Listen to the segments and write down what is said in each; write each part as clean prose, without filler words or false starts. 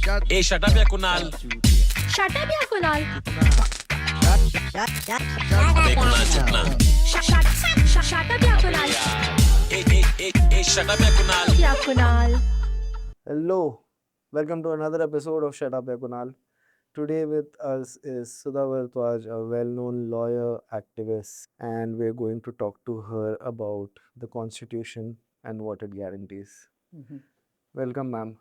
ए shut up या Kunal. Shut up या कुणाल। अबे कुणाल चुप ना। शट अप या कुणाल। ए शट अप या कुणाल। या Kunal. Hello, welcome to another episode of Shut Up Ya Kunal. Today with us is Sudha Bharadwaj, a well-known lawyer, activist, and we're going to talk to her about the Constitution and what it guarantees. Welcome, ma'am.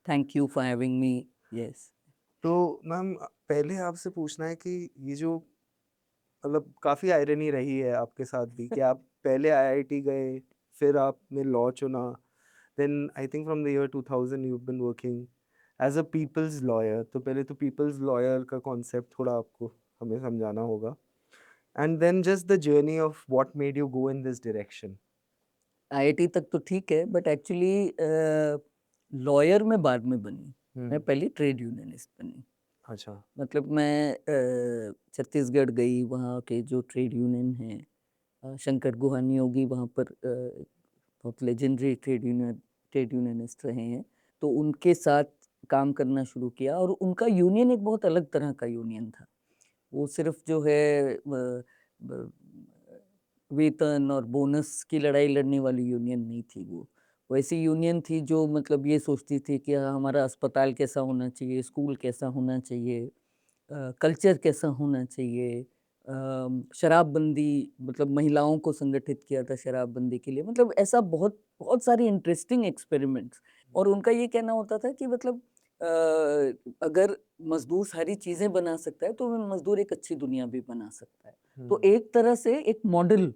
Thank you for having me. Yes. तो ma'am पहले आपसे पूछना है कि ये जो मतलब काफ़ी आयरनी रही है आपके साथ भी कि आप पहले आईआईटी गए फिर आपने लॉ चुना then I think from the year 2000 you've been working as a people's lawyer. तो पहले तो people's lawyer का concept थोड़ा आपको हमें समझाना होगा. And then just the journey of what made you go in this direction. IIT तक तो ठीक है, बट एक्चुअली लॉयर में बाद में बनी. मैं पहले ट्रेड यूनियनिस्ट बनी. अच्छा. मतलब मैं छत्तीसगढ़ गई, वहाँ के जो ट्रेड यूनियन हैं, शंकर गुहानी योगी वहाँ पर बहुत लेजेंडरी ट्रेड यूनियनिस्ट रहे हैं, तो उनके साथ काम करना शुरू किया. और उनका यूनियन एक बहुत अलग तरह का यूनियन था. वो सिर्फ जो है वेतन और बोनस की लड़ाई लड़ने वाली यूनियन नहीं थी. वो वैसी यूनियन थी जो मतलब ये सोचती थी कि हमारा अस्पताल कैसा होना चाहिए, स्कूल कैसा होना चाहिए, कल्चर कैसा होना चाहिए, शराबबंदी, मतलब महिलाओं को संगठित किया था शराबबंदी के लिए. मतलब ऐसा बहुत बहुत सारी इंटरेस्टिंग एक्सपेरिमेंट्स. और उनका ये कहना होता था कि मतलब अगर मजदूर सारी चीज़ें बना सकता है तो मजदूर एक अच्छी दुनिया भी बना सकता है. तो एक तरह से एक मॉडल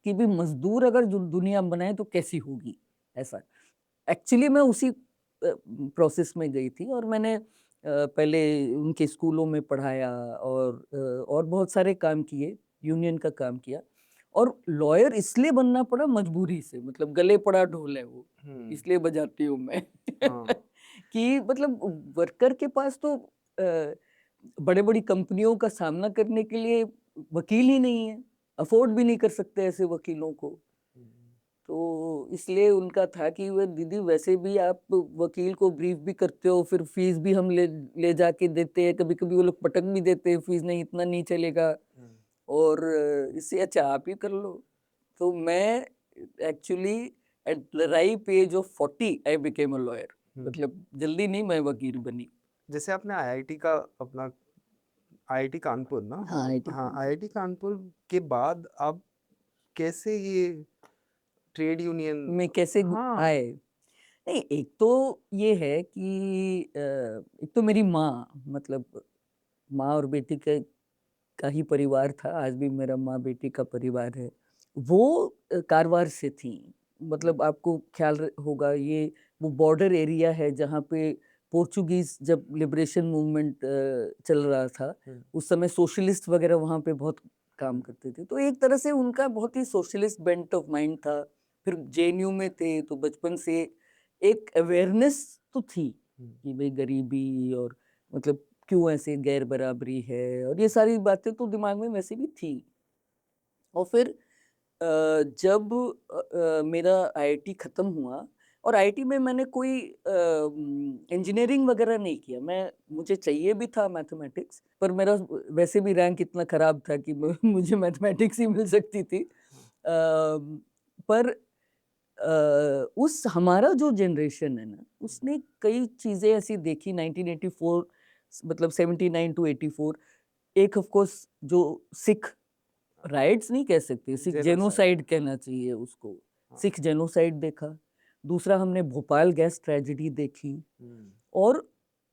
कि भी मजदूर अगर दुनिया बनाए तो कैसी होगी, ऐसा. एक्चुअली मैं उसी प्रोसेस में गई थी और मैंने पहले उनके स्कूलों में पढ़ाया और बहुत सारे काम किए, यूनियन का काम किया. और लॉयर इसलिए बनना पड़ा मजबूरी से, मतलब गले पड़ा ढोल है वो, इसलिए बजाती हूँ मैं. कि मतलब वर्कर के पास तो बड़े बड़ी कंपनियों का सामना करने के लिए वकील ही नहीं है, अफोर्ड भी नहीं कर सकते ऐसे वकीलों को. तो इसलिए उनका था कि वो दीदी वैसे भी आप वकील को ब्रीफ भी करते हो, फिर फीस भी हम ले जाके देते हैं, कभी कभी वो लोग पटक भी देते हैं, फीस नहीं इतना नहीं चलेगा, और इससे अच्छा आप ही कर लो. तो मैं actually at the ripe age of 40 I became a lawyer. मतलब जल्दी नहीं मैं वकील बनी. जैसे आपने आईआईटी का अपना आईआईटी कानपुर ना. हाँ, आईआईटी कानपुर के बाद आप कैसे ये ट्रेड यूनियन में कैसे आए. नहीं, एक तो ये है कि एक तो मेरी माँ, मतलब माँ और बेटी का ही परिवार था. आज भी मेरा माँ बेटी का परिवार है. वो कारवार से थी. मतलब आपको ख्याल होगा ये वो बॉर्डर एरिया है जहाँ पे पोर्चुगीज जब लिबरेशन मूवमेंट चल रहा था उस समय सोशलिस्ट वगैरह वहाँ पे बहुत काम करते थे. तो एक तरह से उनका बहुत ही सोशलिस्ट बेंट ऑफ माइंड था. फिर जेएनयू में थे तो बचपन से एक अवेयरनेस तो थी कि भाई गरीबी और मतलब क्यों ऐसे गैर बराबरी है, और ये सारी बातें तो दिमाग में वैसे भी थी. और फिर जब मेरा आईआईटी ख़त्म हुआ, और आईआईटी में मैंने कोई इंजीनियरिंग वगैरह नहीं किया. मुझे चाहिए भी था मैथमेटिक्स, पर मेरा वैसे भी रैंक इतना ख़राब था कि मुझे मैथमेटिक्स ही मिल सकती थी. पर उस हमारा जो जनरेशन है ना, उसने कई चीज़ें ऐसी देखी 1984, मतलब 79 to 84. एक ऑफ कोर्स जो सिख राइट्स नहीं कह सकते, सिख जेनोसाइड कहना चाहिए उसको. सिख जेनोसाइड देखा. दूसरा हमने भोपाल गैस ट्रेजेडी देखी. और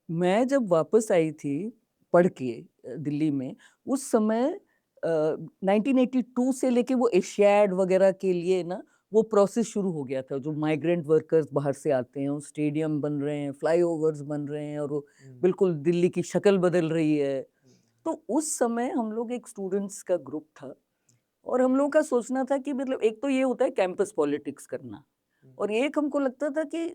मैं जब वापस आई थी पढ़ के दिल्ली में, उस समय 1982 से लेके वो एशियाड वगैरह के लिए ना वो प्रोसेस शुरू हो गया था. जो माइग्रेंट वर्कर्स बाहर से आते हैं, स्टेडियम बन रहे हैं, फ्लाईओवर्स बन रहे हैं, और वो बिल्कुल दिल्ली की शक्ल बदल रही है. तो उस समय हम लोग एक स्टूडेंट्स का ग्रुप था और हम लोग का सोचना था कि मतलब एक तो ये होता है कैंपस पॉलिटिक्स करना, और एक हमको लगता था कि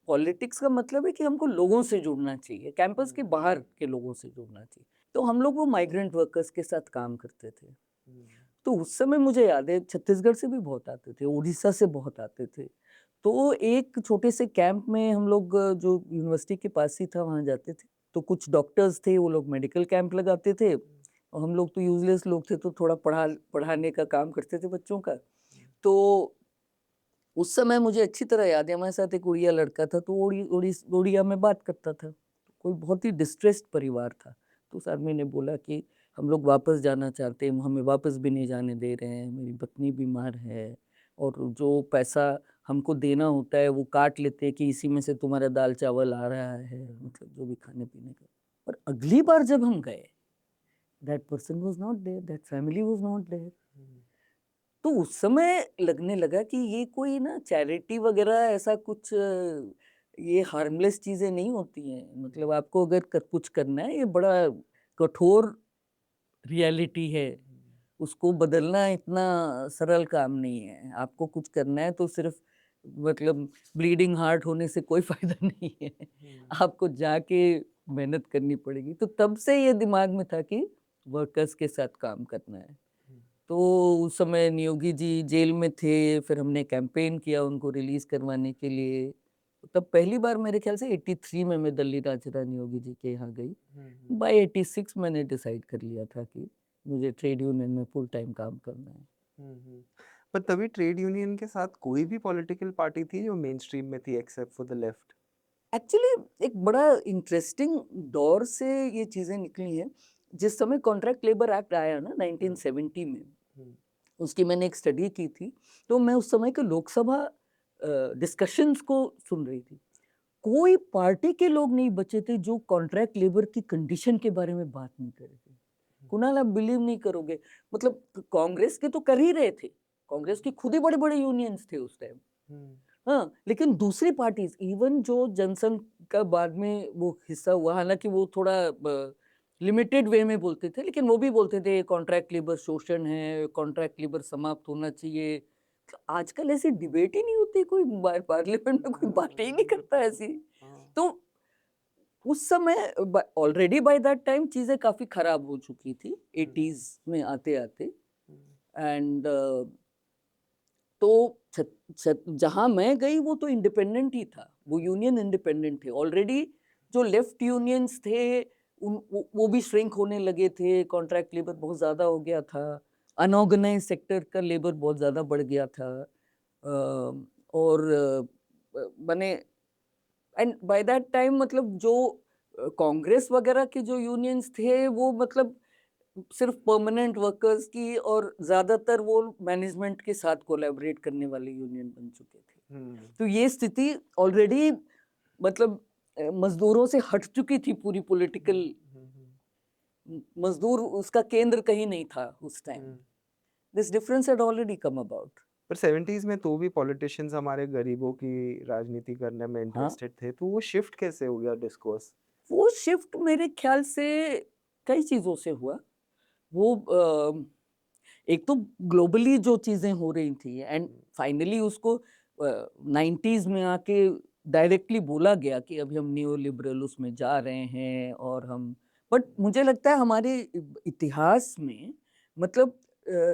पॉलिटिक्स का मतलब है कि हमको लोगों से जुड़ना चाहिए, कैंपस के बाहर के लोगों से जुड़ना चाहिए. तो हम लोग वो माइग्रेंट वर्कर्स के साथ काम करते थे. तो उस समय मुझे याद है छत्तीसगढ़ से भी बहुत आते थे, उड़ीसा से बहुत आते थे. तो एक छोटे से कैंप में हम लोग जो यूनिवर्सिटी के पास ही था वहाँ जाते थे। तो कुछ डॉक्टर्स थे, वो लोग मेडिकल कैंप लगाते थे और हम लोग तो यूजलेस लोग थे, तो थोड़ा पढ़ाने का काम करते थे बच्चों का। तो उस समय मुझे अच्छी तरह याद है, हमारे साथ एक उड़िया लड़का था, तो उड़िया में बात करता था। कोई बहुत ही डिस्ट्रेस्ड परिवार था। तो उस आदमी ने बोला कि हम लोग वापस जाना चाहते हैं, हमें वापस भी नहीं जाने दे रहे हैं, मेरी पत्नी बीमार है और जो पैसा हमको देना होता है वो काट लेते हैं कि इसी में से तुम्हारा दाल चावल आ रहा है, मतलब जो भी खाने पीने का। पर अगली बार जब हम गए, that person was not there, that family was not there. तो उस समय लगने लगा कि ये कोई ना चैरिटी वगैरह ऐसा कुछ ये हार्मलेस चीजें नहीं होती हैं। मतलब आपको अगर कुछ करना है, ये बड़ा कठोर रियलिटी है, उसको बदलना इतना सरल काम नहीं है। आपको कुछ करना है तो सिर्फ मतलब ब्लीडिंग हार्ट होने से कोई फायदा नहीं है, आपको जाके मेहनत करनी पड़ेगी। तो तब से ये दिमाग में था कि वर्कर्स के साथ काम करना है। तो उस समय नियोगी जी जेल में थे, फिर हमने कैंपेन किया उनको रिलीज करवाने के लिए। तब पहली बार मेरे ख्याल से 83 में मैं दिल्ली राजरा नियोगी जी के यहाँ गई। बाय 86 मैंने डिसाइड कर लिया था कि मुझे ट्रेड यूनियन में फुल टाइम काम करना है। पर तभी ट्रेड यूनियन के साथ कोई भी पॉलिटिकल पार्टी थी जो मेन स्ट्रीम में थी except for the left? Actually एक बड़ा इंटरेस्टिंग दौर से ये चीज़ें निकली हैं। जिस समय कॉन्ट्रैक्ट लेबर एक्ट आया ना 1970 में, उसकी मैंने एक स्टडी की थी। तो मैं उस समय के लोकसभा डिस्कशंस को सुन रही थी। कोई पार्टी के लोग नहीं बचे थे जो कॉन्ट्रैक्ट लेबर की कंडीशन के बारे में बात नहीं कर रहे थे। कुणाल, आप बिलीव नहीं करोगे, मतलब कांग्रेस के तो कर ही रहे थे, कांग्रेस की खुद ही बड़े बड़े यूनियंस थे उस टाइम। हाँ, लेकिन दूसरी पार्टीज, इवन जो जनसंघ का बाद में वो हिस्सा हुआ, हालांकि वो थोड़ा लिमिटेड वे में बोलते थे, लेकिन वो भी बोलते थे कॉन्ट्रैक्ट लेबर शोषण है, कॉन्ट्रैक्ट लेबर समाप्त होना चाहिए। तो आजकल ऐसी डिबेट ही नहीं होती, कोई पार्लियामेंट में कोई बात ही नहीं करता ऐसी। तो उस समय ऑलरेडी बाय दैट टाइम चीजें काफी खराब हो चुकी थी 80s में आते आते। एंड तो जहां मैं गई वो तो इंडिपेंडेंट ही था, वो यूनियन इंडिपेंडेंट थे। ऑलरेडी जो लेफ्ट यूनियंस थे वो भी श्रिंक होने लगे थे, कॉन्ट्रैक्ट लेबर बहुत ज्यादा हो गया था, अनऑर्गेनाइज सेक्टर का लेबर बहुत ज्यादा बढ़ गया था। और बने एंड बाय दैट टाइम मतलब जो कांग्रेस वगैरह के जो यूनियंस थे वो मतलब सिर्फ परमानेंट वर्कर्स की और ज्यादातर वो मैनेजमेंट के साथ कोलैबोरेट करने वाले यूनियन बन चुके थे। तो ये स्थिति ऑलरेडी मतलब मजदूरों से हट चुकी थी पूरी पॉलिटिकल। मजदूर उसका केंद्र कहीं नहीं था उस time. This difference had already come about. पर 70s में तो भी पॉलिटिशियंस हमारे गरीबों की राजनीति करने में इंटरेस्टेड थे, तो वो शिफ्ट कैसे हो गया डिस्कोर्स? वो शिफ्ट मेरे ख्याल से कई चीजों से हुआ। वो एक तो ग्लोबली जो चीजें हो रही थी एंड फाइनली उसको 90s में आके डायरेक्टली बोला गया कि अभी हम न्यू लिबरल उसमें जा रहे हैं। और हम बट मुझे लगता है हमारे इतिहास में मतलब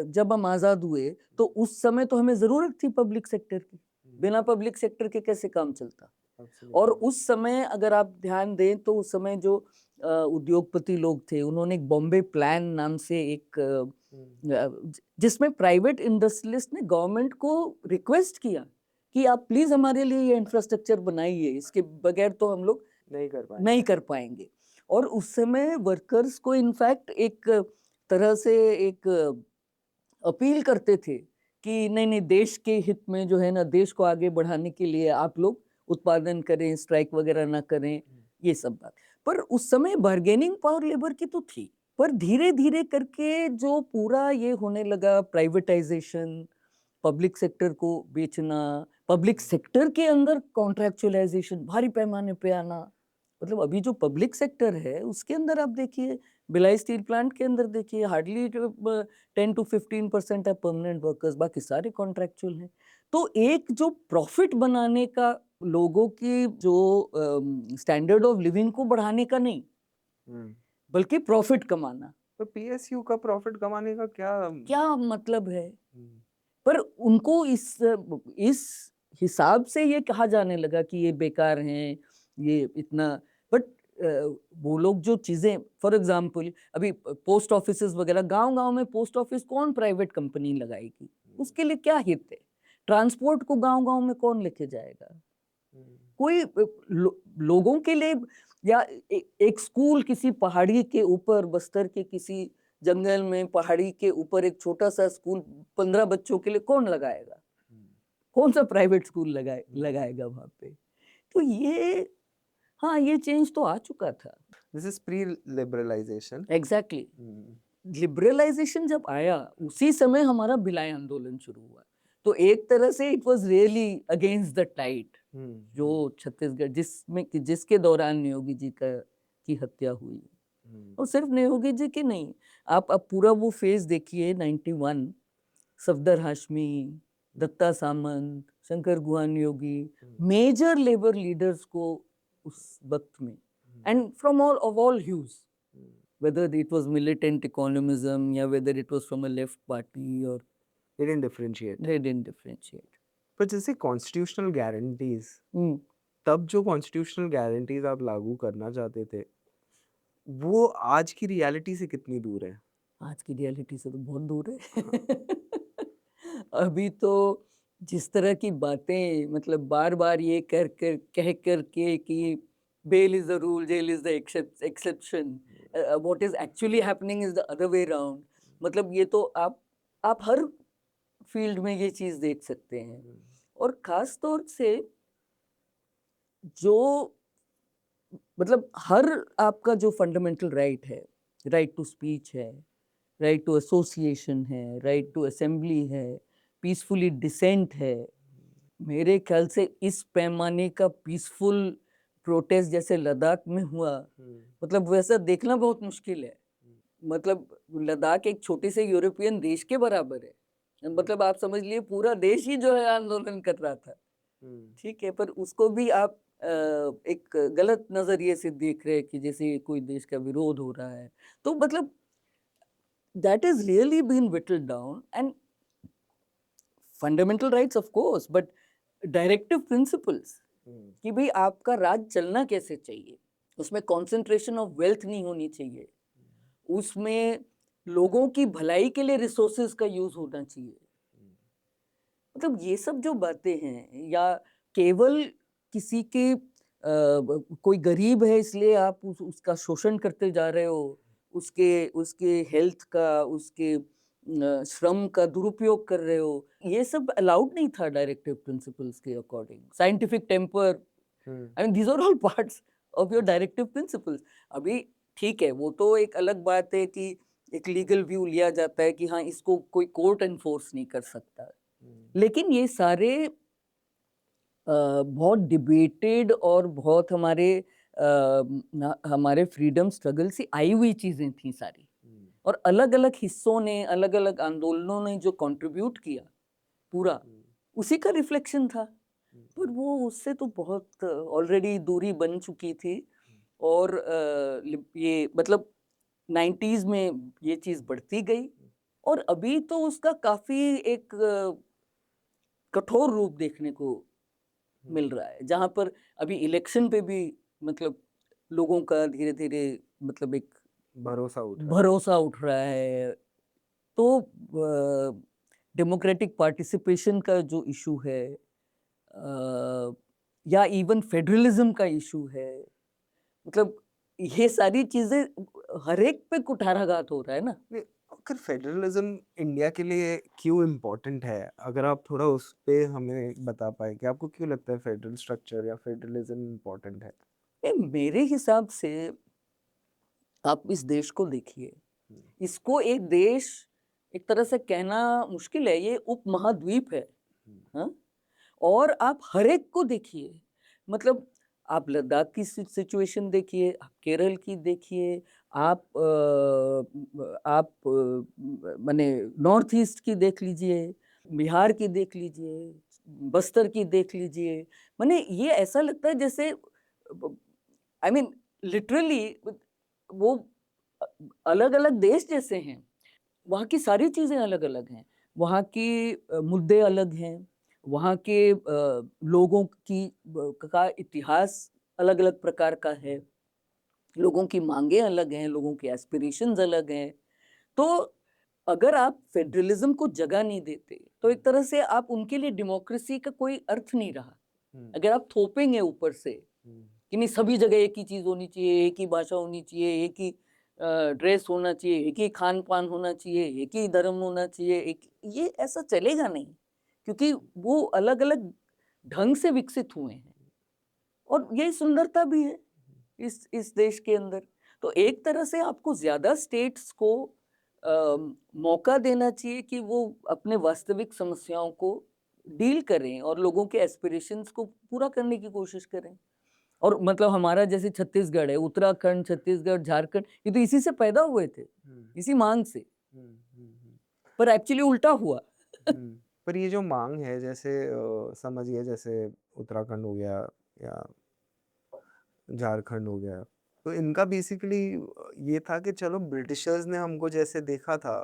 जब हम आज़ाद हुए तो उस समय तो हमें ज़रूरत थी पब्लिक सेक्टर की, बिना पब्लिक सेक्टर के कैसे काम चलता। और उस समय अगर आप ध्यान दें तो उस समय जो उद्योगपति लोग थे उन्होंने एक बॉम्बे प्लान नाम से एक जिसमें प्राइवेट इंडस्ट्रियलिस्ट ने गवर्नमेंट को रिक्वेस्ट किया कि आप प्लीज हमारे लिए ये इंफ्रास्ट्रक्चर बनाइए, इसके बगैर तो हम लोग नहीं कर पाएंगे। और उस समय वर्कर्स को इनफैक्ट एक तरह से एक अपील करते थे कि नहीं नहीं, देश के हित में जो है ना, देश को आगे बढ़ाने के लिए आप लोग उत्पादन करें, स्ट्राइक वगैरह ना करें, ये सब बात। पर उस समय बार्गेनिंग पावर लेबर की तो थी, पर धीरे धीरे करके जो पूरा ये होने लगा प्राइवेटाइजेशन, पब्लिक सेक्टर को बेचना, पब्लिक सेक्टर के अंदर कॉन्ट्रैक्चुअलाइजेशन भारी पैमाने पे आना। मतलब अभी जो पब्लिक सेक्टर है उसके अंदर आप देखिए, भिलाई स्टील प्लांट के अंदर देखिए, हार्डली 10 to 15% है परमानेंट वर्कर्स, बाकी सारे कॉन्ट्रैक्चुअल हैं। तो एक जो प्रॉफिट बनाने का, लोगों की जो स्टैंडर्ड ऑफ लिविंग को बढ़ाने का नहीं, बल्कि प्रॉफिट कमाना। तो पीएसयू का प्रॉफिट कमाने का क्या मतलब है? पर उनको इस हिसाब से ये कहा जाने लगा कि ये बेकार हैं, ये इतना, बट वो लोग जो चीज़ें, फॉर एग्जांपल अभी पोस्ट ऑफिसेज वगैरह, गांव-गांव में पोस्ट ऑफिस कौन प्राइवेट कंपनी लगाएगी? उसके लिए क्या हित है? ट्रांसपोर्ट को गांव-गांव में कौन लेके जाएगा? कोई लोगों के लिए, या एक स्कूल किसी पहाड़ी के ऊपर, बस्तर के किसी जंगल में पहाड़ी के ऊपर एक छोटा सा स्कूल 15 बच्चों के लिए कौन लगाएगा? कौन सा प्राइवेट स्कूल लगाएगा वहाँ पे? तो ये, हाँ, ये चेंज तो आ चुका था। This is pre liberalisation. Exactly. Liberalisation जब आया उसी समय हमारा भिलाई आंदोलन शुरू हुआ, तो एक तरह से it was really against the tide, जो छत्तीसगढ़ जिसके दौरान नियोगी जी की हत्या हुई। और सिर्फ नियोगी जी की नहीं, आप पूरा वो फेज देखिए, 91, सफदर हाशमी, दत्ता सामंत, शंकर गुहा नियोगी, मेजर लेबर लीडर्स को उस वक्त में, and from all huge, whether it was militant economism या whether it was from a left party, or they didn't differentiate. पर जैसे कॉन्स्टिट्यूशनल गारंटीज, तब जो कॉन्स्टिट्यूशनल गारंटीज आप लागू करना चाहते थे, वो आज की रियलिटी से कितनी दूर है? आज की रियलिटी से तो बहुत दूर है। अभी तो जिस तरह की बातें, मतलब बार बार ये कह कर के कि bail is the rule, jail is the exception, what is actually happening is the other way around. मतलब ये तो आप हर फील्ड में ये चीज देख सकते हैं। और खास तौर से जो, मतलब हर आपका जो फंडामेंटल राइट है, राइट टू स्पीच है, राइट टू एसोसिएशन है, राइट टू असेंबली है, पीसफुली डिसेंट है, मेरे ख्याल से इस पैमाने का पीसफुल प्रोटेस्ट जैसे लद्दाख में हुआ, मतलब वैसा देखना बहुत मुश्किल है। मतलब लद्दाख एक छोटे से यूरोपियन देश के बराबर है, मतलब आप समझ लिए पूरा देश ही जो है आंदोलन कर रहा था, ठीक है, पर उसको भी आप एक गलत नजरिए से देख रहे हैं कि जैसे कोई देश का विरोध हो रहा है। तो मतलब that is really been whittled down, and fundamental rights of course, but directive principles कि भाई आपका राज चलना कैसे चाहिए, उसमें कंसंट्रेशन ऑफ वेल्थ नहीं होनी चाहिए, उसमें लोगों की भलाई के लिए रिसोर्सेज का यूज होना चाहिए। मतलब ये सब जो बातें हैं, या केवल किसी के कोई गरीब है इसलिए आप उसका शोषण करते जा रहे हो, उसके हेल्थ का, उसके श्रम का दुरुपयोग कर रहे हो, ये सब अलाउड नहीं था डायरेक्टिव प्रिंसिपल्स के according. Scientific temper, I mean these are all parts of your directive principles. अभी ठीक है, वो तो एक अलग बात है कि एक लीगल व्यू लिया जाता है कि हाँ इसको कोई कोर्ट एनफोर्स नहीं कर सकता, लेकिन ये सारे बहुत डिबेटेड और बहुत हमारे फ्रीडम स्ट्रगल से आई हुई चीजें थी सारी, और अलग अलग हिस्सों ने, अलग अलग आंदोलनों ने जो कंट्रीब्यूट किया, पूरा उसी का रिफ्लेक्शन था। पर वो उससे तो बहुत ऑलरेडी दूरी बन चुकी थी, और ये मतलब 90s में ये चीज बढ़ती गई, और अभी तो उसका काफी एक कठोर रूप देखने को मिल रहा है, जहां पर अभी इलेक्शन पे भी मतलब लोगों का धीरे धीरे मतलब एक भरोसा उठ रहा है। तो डेमोक्रेटिक पार्टिसिपेशन का जो इशू है, या इवन फेडरलिज्म का इशू है, मतलब ये सारी चीजें हर एक पे कुठाराघात हो रहा है ना। अगर फेडरलिज्म इंडिया के लिए क्यों इम्पोर्टेंट है, अगर आप थोड़ा उस पे हमें बता पाए कि आपको क्यों लगता है फेडरल स्ट्रक्चर या फेडरलिज्म इम्पोर्टेंट है? मेरे हिसाब से आप इस देश को देखिए, इसको एक देश एक तरह से कहना मुश्किल है, ये उपमहाद्वीप है, हाँ? और आप हर एक को देखिए, मतलब आप लद्दाख की सिचुएशन देखिए, आप केरल की देखिए, आप माने नॉर्थ ईस्ट की देख लीजिए, बिहार की देख लीजिए, बस्तर की देख लीजिए, माने ये ऐसा लगता है जैसे आई मीन लिटरली वो अलग अलग देश जैसे हैं। वहाँ की सारी चीज़ें अलग अलग हैं, वहाँ की मुद्दे अलग हैं, वहाँ के लोगों का इतिहास अलग अलग प्रकार का है, लोगों की मांगे अलग हैं, लोगों के एस्पिरेशंस अलग हैं। तो अगर आप फेडरलिज्म को जगह नहीं देते तो एक तरह से आप उनके लिए डेमोक्रेसी का कोई अर्थ नहीं रहा। अगर आप थोपेंगे ऊपर से कि नहीं सभी जगह एक ही चीज होनी चाहिए, एक ही भाषा होनी चाहिए, एक ही ड्रेस होना चाहिए, एक ही खान पान होना चाहिए, एक ही धर्म होना चाहिए, ये ऐसा चलेगा नहीं, क्योंकि वो अलग अलग ढंग से विकसित हुए हैं और यही सुंदरता भी है इस देश के अंदर। तो एक तरह से आपको ज्यादा स्टेट्स को मौका देना चाहिए कि वो अपने वास्तविक समस्याओं को डील करें और लोगों के एस्पिरेशंस को पूरा करने की कोशिश करें। और मतलब हमारा जैसे छत्तीसगढ़ है, उत्तराखंड, छत्तीसगढ़, झारखंड, ये तो इसी से पैदा हुए थे, इसी मांग से। पर एक्चुअली उल्टा हुआ। पर ये जो मांग है, जैसे समझिए जैसे उत्तराखंड हो गया या झारखंड हो गया, तो इनका बेसिकली ये था कि चलो ब्रिटिशर्स ने हमको जैसे देखा था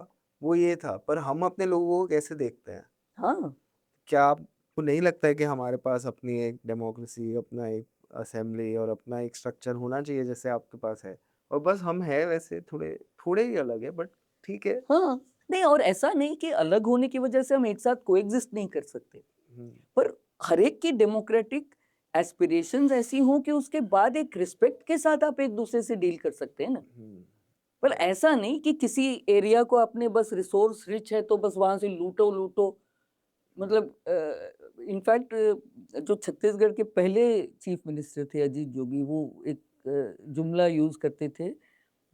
वो ये था, पर हम अपने लोगों को कैसे देखते हैं? हाँ, क्या आपको नहीं लगता है कि हमारे पास अपनी एक डेमोक्रेसी, अपना एक असेंबली और अपना एक स्ट्रक्चर होना चाहिए जैसे आपके पास है, और बस हम है वैसे थोड़े थोड़े ही अलग है, बट ठीक है। हाँ, नहीं, और ऐसा नहीं कि अलग होने की वजह से हम एक साथ कोएग्जिस्ट नहीं कर सकते, पर हर एक की डेमोक्रेटिक एस्पिरेशंस ऐसी हों कि उसके बाद एक रिस्पेक्ट के साथ आप एक दूसरे से डील कर सकते हैं ना। पर ऐसा नहीं कि किसी एरिया को अपने बस रिसोर्स रिच है तो बस वहां से लूटो लूटो। मतलब इनफैक्ट जो छत्तीसगढ़ के पहले चीफ मिनिस्टर थे अजीत जोगी, वो एक जुमला यूज करते थे,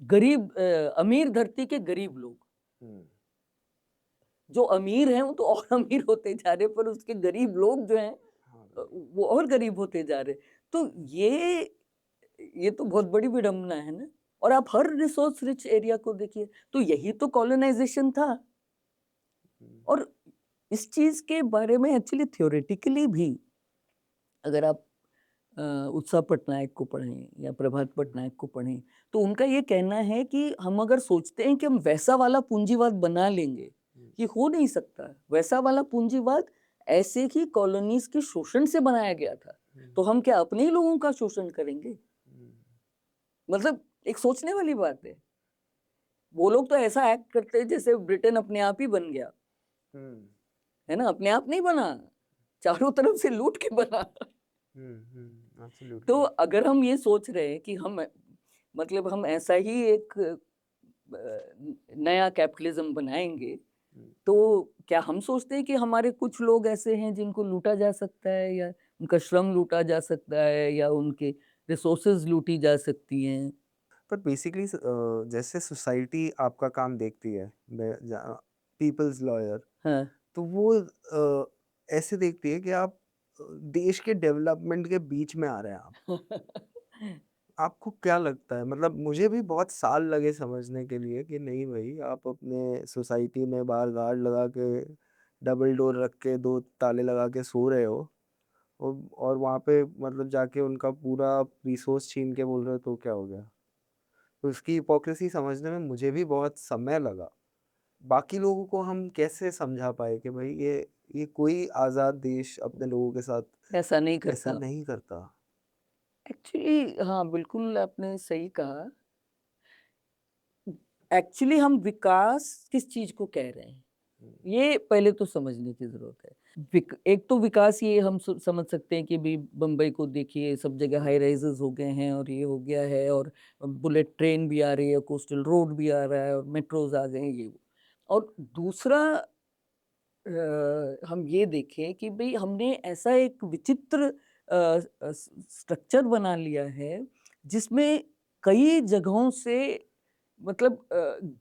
गरीब अमीर धरती के गरीब लोग। जो अमीर हैं वो तो और अमीर होते जा रहे, पर उसके गरीब लोग जो हैं वो और गरीब होते जा रहे। तो ये तो बहुत बड़ी विडंबना है ना। और आप हर रिसोर्स रिच एरिया को देखिए, तो यही तो कॉलोनाइजेशन था। और इस चीज के बारे में एक्चुअली थ्योरेटिकली भी अगर आप उत्साह पटनायक को पढ़ें या प्रभात पटनायक को पढ़ें, तो उनका ये कहना है कि हम अगर सोचते हैं कि हम वैसा वाला पूंजीवाद बना लेंगे, ये हो नहीं सकता। वैसा वाला पूंजीवाद ऐसे ही कॉलोनीज के शोषण से बनाया गया था, तो हम क्या अपने ही लोगों का शोषण करेंगे? मतलब एक सोचने वाली बात है। वो लोग तो ऐसा एक्ट करते हैं जैसे ब्रिटेन अपने आप ही बन गया, है ना। अपने आप नहीं बना, चारों तरफ से लूट के बना। तो अगर हम ये सोच रहे हैं कि हम ऐसा ही एक नया कैपिटलिज्म बनाएंगे, तो क्या हम सोचते हैं कि हमारे कुछ लोग ऐसे हैं जिनको लूटा जा सकता है, या उनका श्रम लूटा जा सकता है, या उनके रिसोर्सेज लूटी जा सकती हैं? पर बेसिकली जैसे सोसाइटी आपका काम देखती है, पीपल्स लॉयर, हाँ, तो वो ऐसे देखती है कि आप देश के डेवलपमेंट के बीच में आ रहे हैं आप। आपको क्या लगता है? मतलब मुझे भी बहुत साल लगे समझने के लिए कि नहीं भाई, आप अपने सोसाइटी में बाहर गार्ड लगा के, डबल डोर रख के, 2 ताले लगा के सो रहे हो, और वहाँ पे मतलब जाके उनका पूरा रिसोर्स छीन के बोल रहे हो, तो क्या हो गया? तो उसकी हिपोक्रेसी समझने में मुझे भी बहुत समय लगा। बाकी लोगों को हम कैसे समझा पाए कि भाई ये कोई आज़ाद देश अपने लोगों के साथ ऐसा नहीं ऐसा करता नहीं करता। एक्चुअली। हाँ, बिल्कुल आपने सही कहा। एक्चुअली हम विकास किस चीज को कह रहे हैं, ये पहले तो समझने की जरूरत है। एक तो विकास ये हम समझ सकते हैं कि भी बम्बई को देखिए, सब जगह हाई राइजेस हो गए हैं और ये हो गया है, और बुलेट ट्रेन भी आ रही है, कोस्टल रोड भी आ रहा है, और मेट्रोज आ गए हैं, ये वो। और दूसरा हम ये देखें कि भाई हमने ऐसा एक विचित्र स्ट्रक्चर बना लिया है जिसमें कई जगहों से मतलब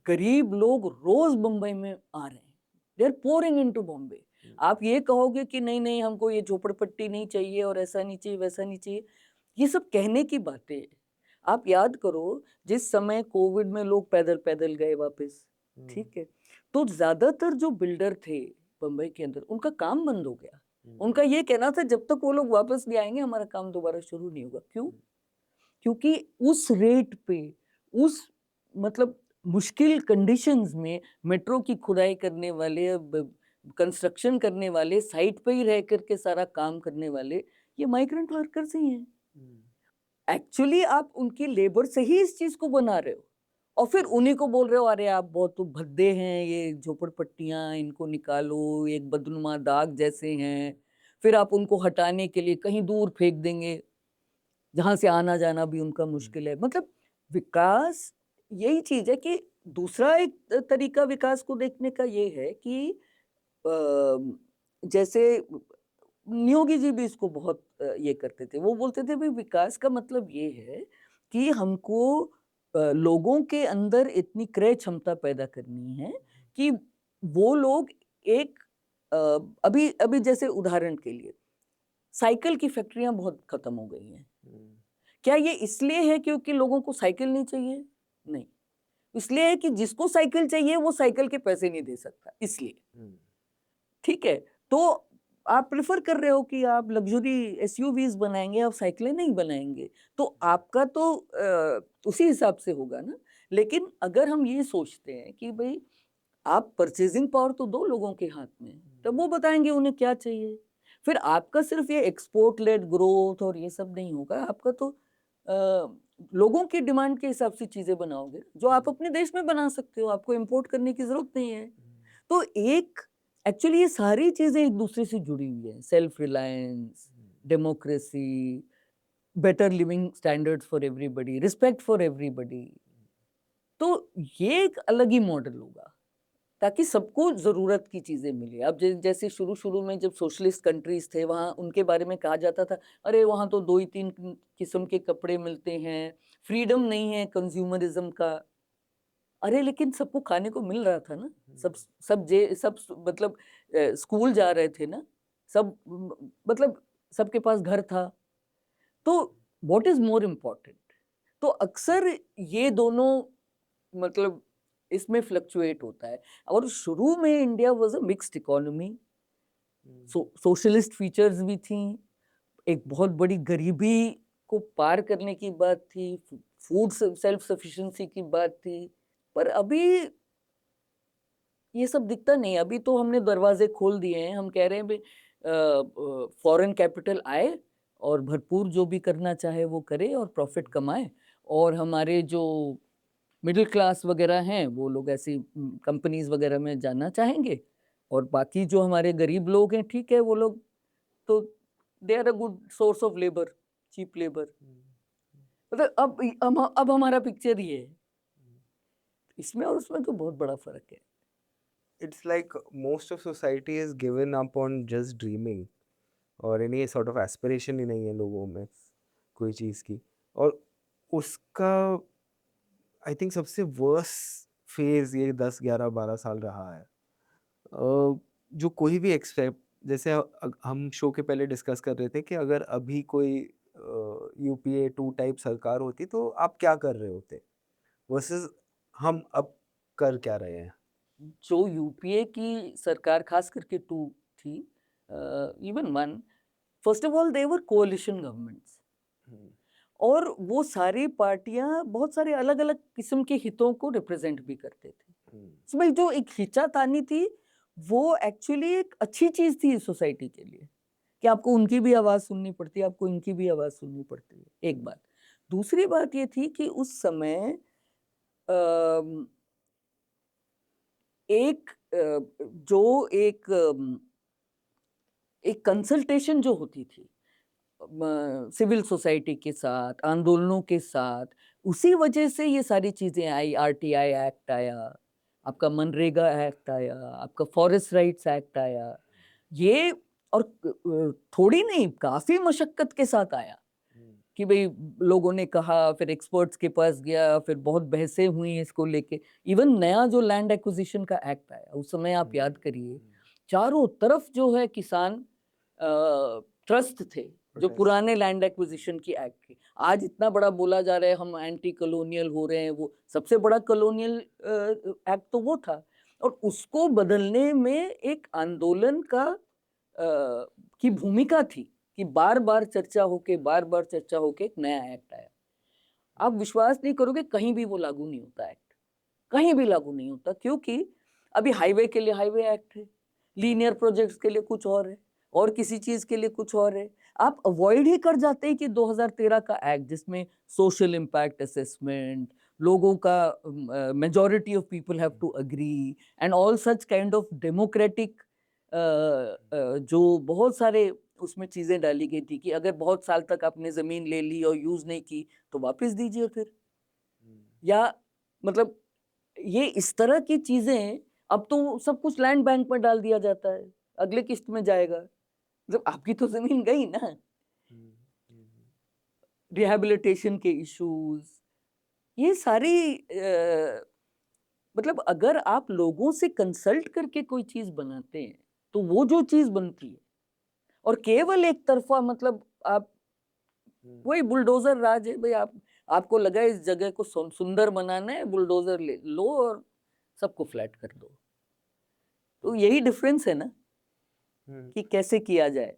गरीब लोग रोज बम्बई में आ रहे हैं। They are pouring into Bombay. आप ये कहोगे कि नहीं नहीं, हमको ये झोपड़पट्टी नहीं चाहिए और ऐसा नहीं चाहिए, वैसा नहीं चाहिए, ये सब कहने की बातें हैं। आप याद करो जिस समय कोविड में लोग पैदल पैदल गए वापस, ठीक है, तो ज्यादातर जो बिल्डर थे बम्बई के अंदर, उनका काम बंद हो गया। उनका ये कहना था जब तक वो लोग वापस नहीं आएंगे हमारा काम दोबारा शुरू नहीं होगा। क्यों? क्योंकि उस रेट पे, उस मतलब मुश्किल कंडीशंस में मेट्रो की खुदाई करने वाले कंस्ट्रक्शन करने वाले, साइट पे ही रह करके सारा काम करने वाले, ये माइग्रेंट वर्कर्स ही हैं। एक्चुअली आप उनकी लेबर से ही इस चीज को बना रहे हो, और फिर उन्हीं को बोल रहे हो अरे आप बहुत तो भद्दे हैं, ये झोपड़पट्टियां इनको निकालो, एक बदनुमा दाग जैसे हैं। फिर आप उनको हटाने के लिए कहीं दूर फेंक देंगे जहां से आना जाना भी उनका मुश्किल है। मतलब विकास यही चीज है कि दूसरा एक तरीका विकास को देखने का ये है कि जैसे नियोगी जी भी इसको बहुत ये करते थे। वो बोलते थे भाई विकास का मतलब ये है कि हमको लोगों के अंदर इतनी क्रय क्षमता पैदा करनी है कि वो लोग एक अभी अभी जैसे उदाहरण के लिए साइकिल की फैक्ट्रियां बहुत खत्म हो गई हैं। क्या ये इसलिए है क्योंकि लोगों को साइकिल नहीं चाहिए? नहीं, इसलिए है कि जिसको साइकिल चाहिए वो साइकिल के पैसे नहीं दे सकता, इसलिए। ठीक है, तो आप प्रेफर कर रहे हो कि आप लग्जरी एसयूवीज बनाएंगे, आप साइकिलें नहीं बनाएंगे, तो आपका तो उसी हिसाब से होगा ना। लेकिन अगर हम ये सोचते हैं कि भाई आप परचेजिंग पावर तो दो लोगों के हाथ में, तब वो बताएंगे उन्हें क्या चाहिए। फिर आपका सिर्फ ये एक्सपोर्ट लेड ग्रोथ और ये सब नहीं होगा, आपका तो लोगों की डिमांड के हिसाब से चीजें बनाओगे जो आप अपने देश में बना सकते हो, आपको इंपोर्ट करने की जरूरत नहीं है। तो एक एक्चुअली ये सारी चीजें एक दूसरे से जुड़ी हुई है, self reliance, democracy, better living standards for everybody, respect for everybody. तो ये एक अलग ही मॉडल होगा ताकि सबको जरूरत की चीजें मिले। अब जैसे शुरू शुरू में जब सोशलिस्ट कंट्रीज थे, वहाँ उनके बारे में कहा जाता था अरे वहाँ तो 2 ही 3 किस्म के कपड़े मिलते हैं, फ्रीडम नहीं है कंज्यूमरिज्म का। अरे लेकिन सबको खाने को मिल रहा था ना, सब मतलब स्कूल जा रहे थे ना, सब मतलब सबके पास घर था। तो व्हाट इज मोर इम्पोर्टेंट? तो अक्सर ये दोनों मतलब इसमें फ्लक्चुएट होता है। और शुरू में India was a mixed economy, socialist features भी थी, एक बहुत बड़ी गरीबी को पार करने की बात थी, फूड सेल्फ सफिशिएंसी की बात थी। पर अभी ये सब दिखता नहीं। अभी तो हमने दरवाजे खोल दिए हैं, हम कह रहे हैं भाई फॉरेन कैपिटल आए और भरपूर जो भी करना चाहे वो करे और प्रॉफिट कमाए, और हमारे जो मिडिल क्लास वगैरह हैं वो लोग ऐसी कंपनीज वगैरह में जाना चाहेंगे, और बाकी जो हमारे गरीब लोग हैं ठीक है, वो लोग तो they are a good source of labour, cheap labour. मतलब अब हमारा पिक्चर ये है, इसमें और उसमें तो बहुत बड़ा फर्क है। It's like most of society is given up on just dreaming, और any sort of aspiration ही नहीं है लोगों में कोई चीज़ की। और उसका आई थिंक सबसे वर्स फेज ये 10, 11, 12 साल रहा है। जो कोई भी एक्सपेक्ट, जैसे हम शो के पहले डिस्कस कर रहे थे कि अगर अभी कोई UPA 2 टाइप सरकार होती तो आप क्या कर रहे होते, वर्सेस हम अब कर क्या रहे हैं। जो यूपीए की सरकार खास करके 2 थी, even 1, first of all they were कोalition governments, और वो सारी पार्टियां बहुत सारे अलग अलग किस्म के हितों को रिप्रेजेंट भी करते थे। इसमें जो एक खींचातानी थी वो एक्चुअली एक अच्छी चीज थी सोसाइटी के लिए, कि आपको उनकी भी आवाज सुननी पड़ती है, आपको इनकी भी आवाज सुननी पड़ती है, एक बात। दूसरी बात ये थी कि उस समय एक कंसल्टेशन जो होती थी सिविल सोसाइटी के साथ, आंदोलनों के साथ, उसी वजह से ये सारी चीजें आई। RTI एक्ट आया, आपका मनरेगा एक्ट आया, आपका फॉरेस्ट राइट्स एक्ट आया, ये और थोड़ी नहीं काफी मशक्कत के साथ आया कि भाई लोगों ने कहा, फिर एक्सपर्ट्स के पास गया, फिर बहुत बहसें हुई इसको लेके। इवन नया जो लैंड एक्विजिशन का एक्ट आया उस समय आप याद करिए, चारों तरफ जो है किसान ट्रस्ट थे जो पुराने लैंड एक्विजिशन की एक्ट के। आज इतना बड़ा बोला जा रहा है हम एंटी कॉलोनियल हो रहे हैं, वो सबसे बड़ा कॉलोनियल एक्ट तो वो था, और उसको बदलने में एक आंदोलन का की भूमिका थी कि बार बार चर्चा होके एक नया एक्ट आया। आप विश्वास नहीं करोगे, कहीं भी वो लागू नहीं होता एक्ट, कहीं भी लागू नहीं होता, क्योंकि अभी हाईवे के लिए हाईवे एक्ट है, लीनियर प्रोजेक्ट्स के लिए कुछ और है, और किसी चीज के लिए कुछ और है। आप अवॉइड ही कर जाते हैं कि 2013 का एक्ट जिसमें सोशल इम्पैक्ट असेसमेंट, लोगों का majority of people have to agree and all such kind of democratic जो बहुत सारे उसमें चीजें डाली गई थी कि अगर बहुत साल तक आपने जमीन ले ली और यूज नहीं की तो वापस दीजिए फिर, या मतलब ये इस तरह की चीजें। अब तो सब कुछ लैंड बैंक में डाल दिया जाता है, अगले किस्त में जाएगा, मतलब आपकी तो जमीन गई ना। रिहैबिलिटेशन के इश्यूज, ये सारी मतलब अगर आप लोगों से कंसल्ट करके कोई चीज बनाते हैं तो वो जो चीज बनती है, और केवल एक तरफा मतलब आप वही बुलडोजर राज है भाई। आपको लगा इस जगह को सुंदर बनाना है, बुलडोजर ले लो और सबको फ्लैट कर दो। तो यही डिफरेंस है ना कि कैसे किया जाए।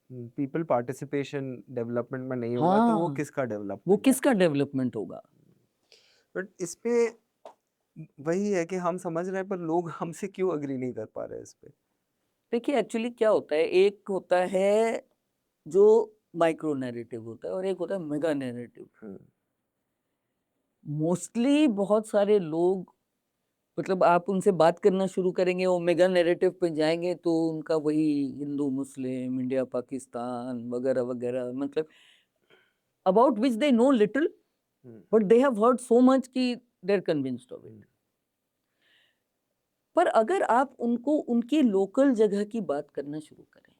पीपल पार्टिसिपेशन डेवलपमेंट में नहीं होगा तो वो हाँ, किसका डेवलपमेंट वो किसका डेवलपमेंट होगा। बट इसपे वही है कि हम समझ रहे हैं पर लोग हमसे क्यों अग्री नहीं कर पा रहे इस पे। देखिए एक्चुअली क्या होता है, एक होता है जो माइक्रो नैरेटिव होता है और एक होता है मेगा नैरेटिव। मोस्टली बहुत सारे लोग मतलब आप उनसे बात करना शुरू करेंगे, वो मेगा नैरेटिव पे जाएंगे तो उनका वही हिंदू मुस्लिम इंडिया पाकिस्तान वगैरह वगैरह, मतलब about which they know little but they have heard so much कि they are convinced of it. पर अगर आप उनको उनकी लोकल जगह की बात करना शुरू करें,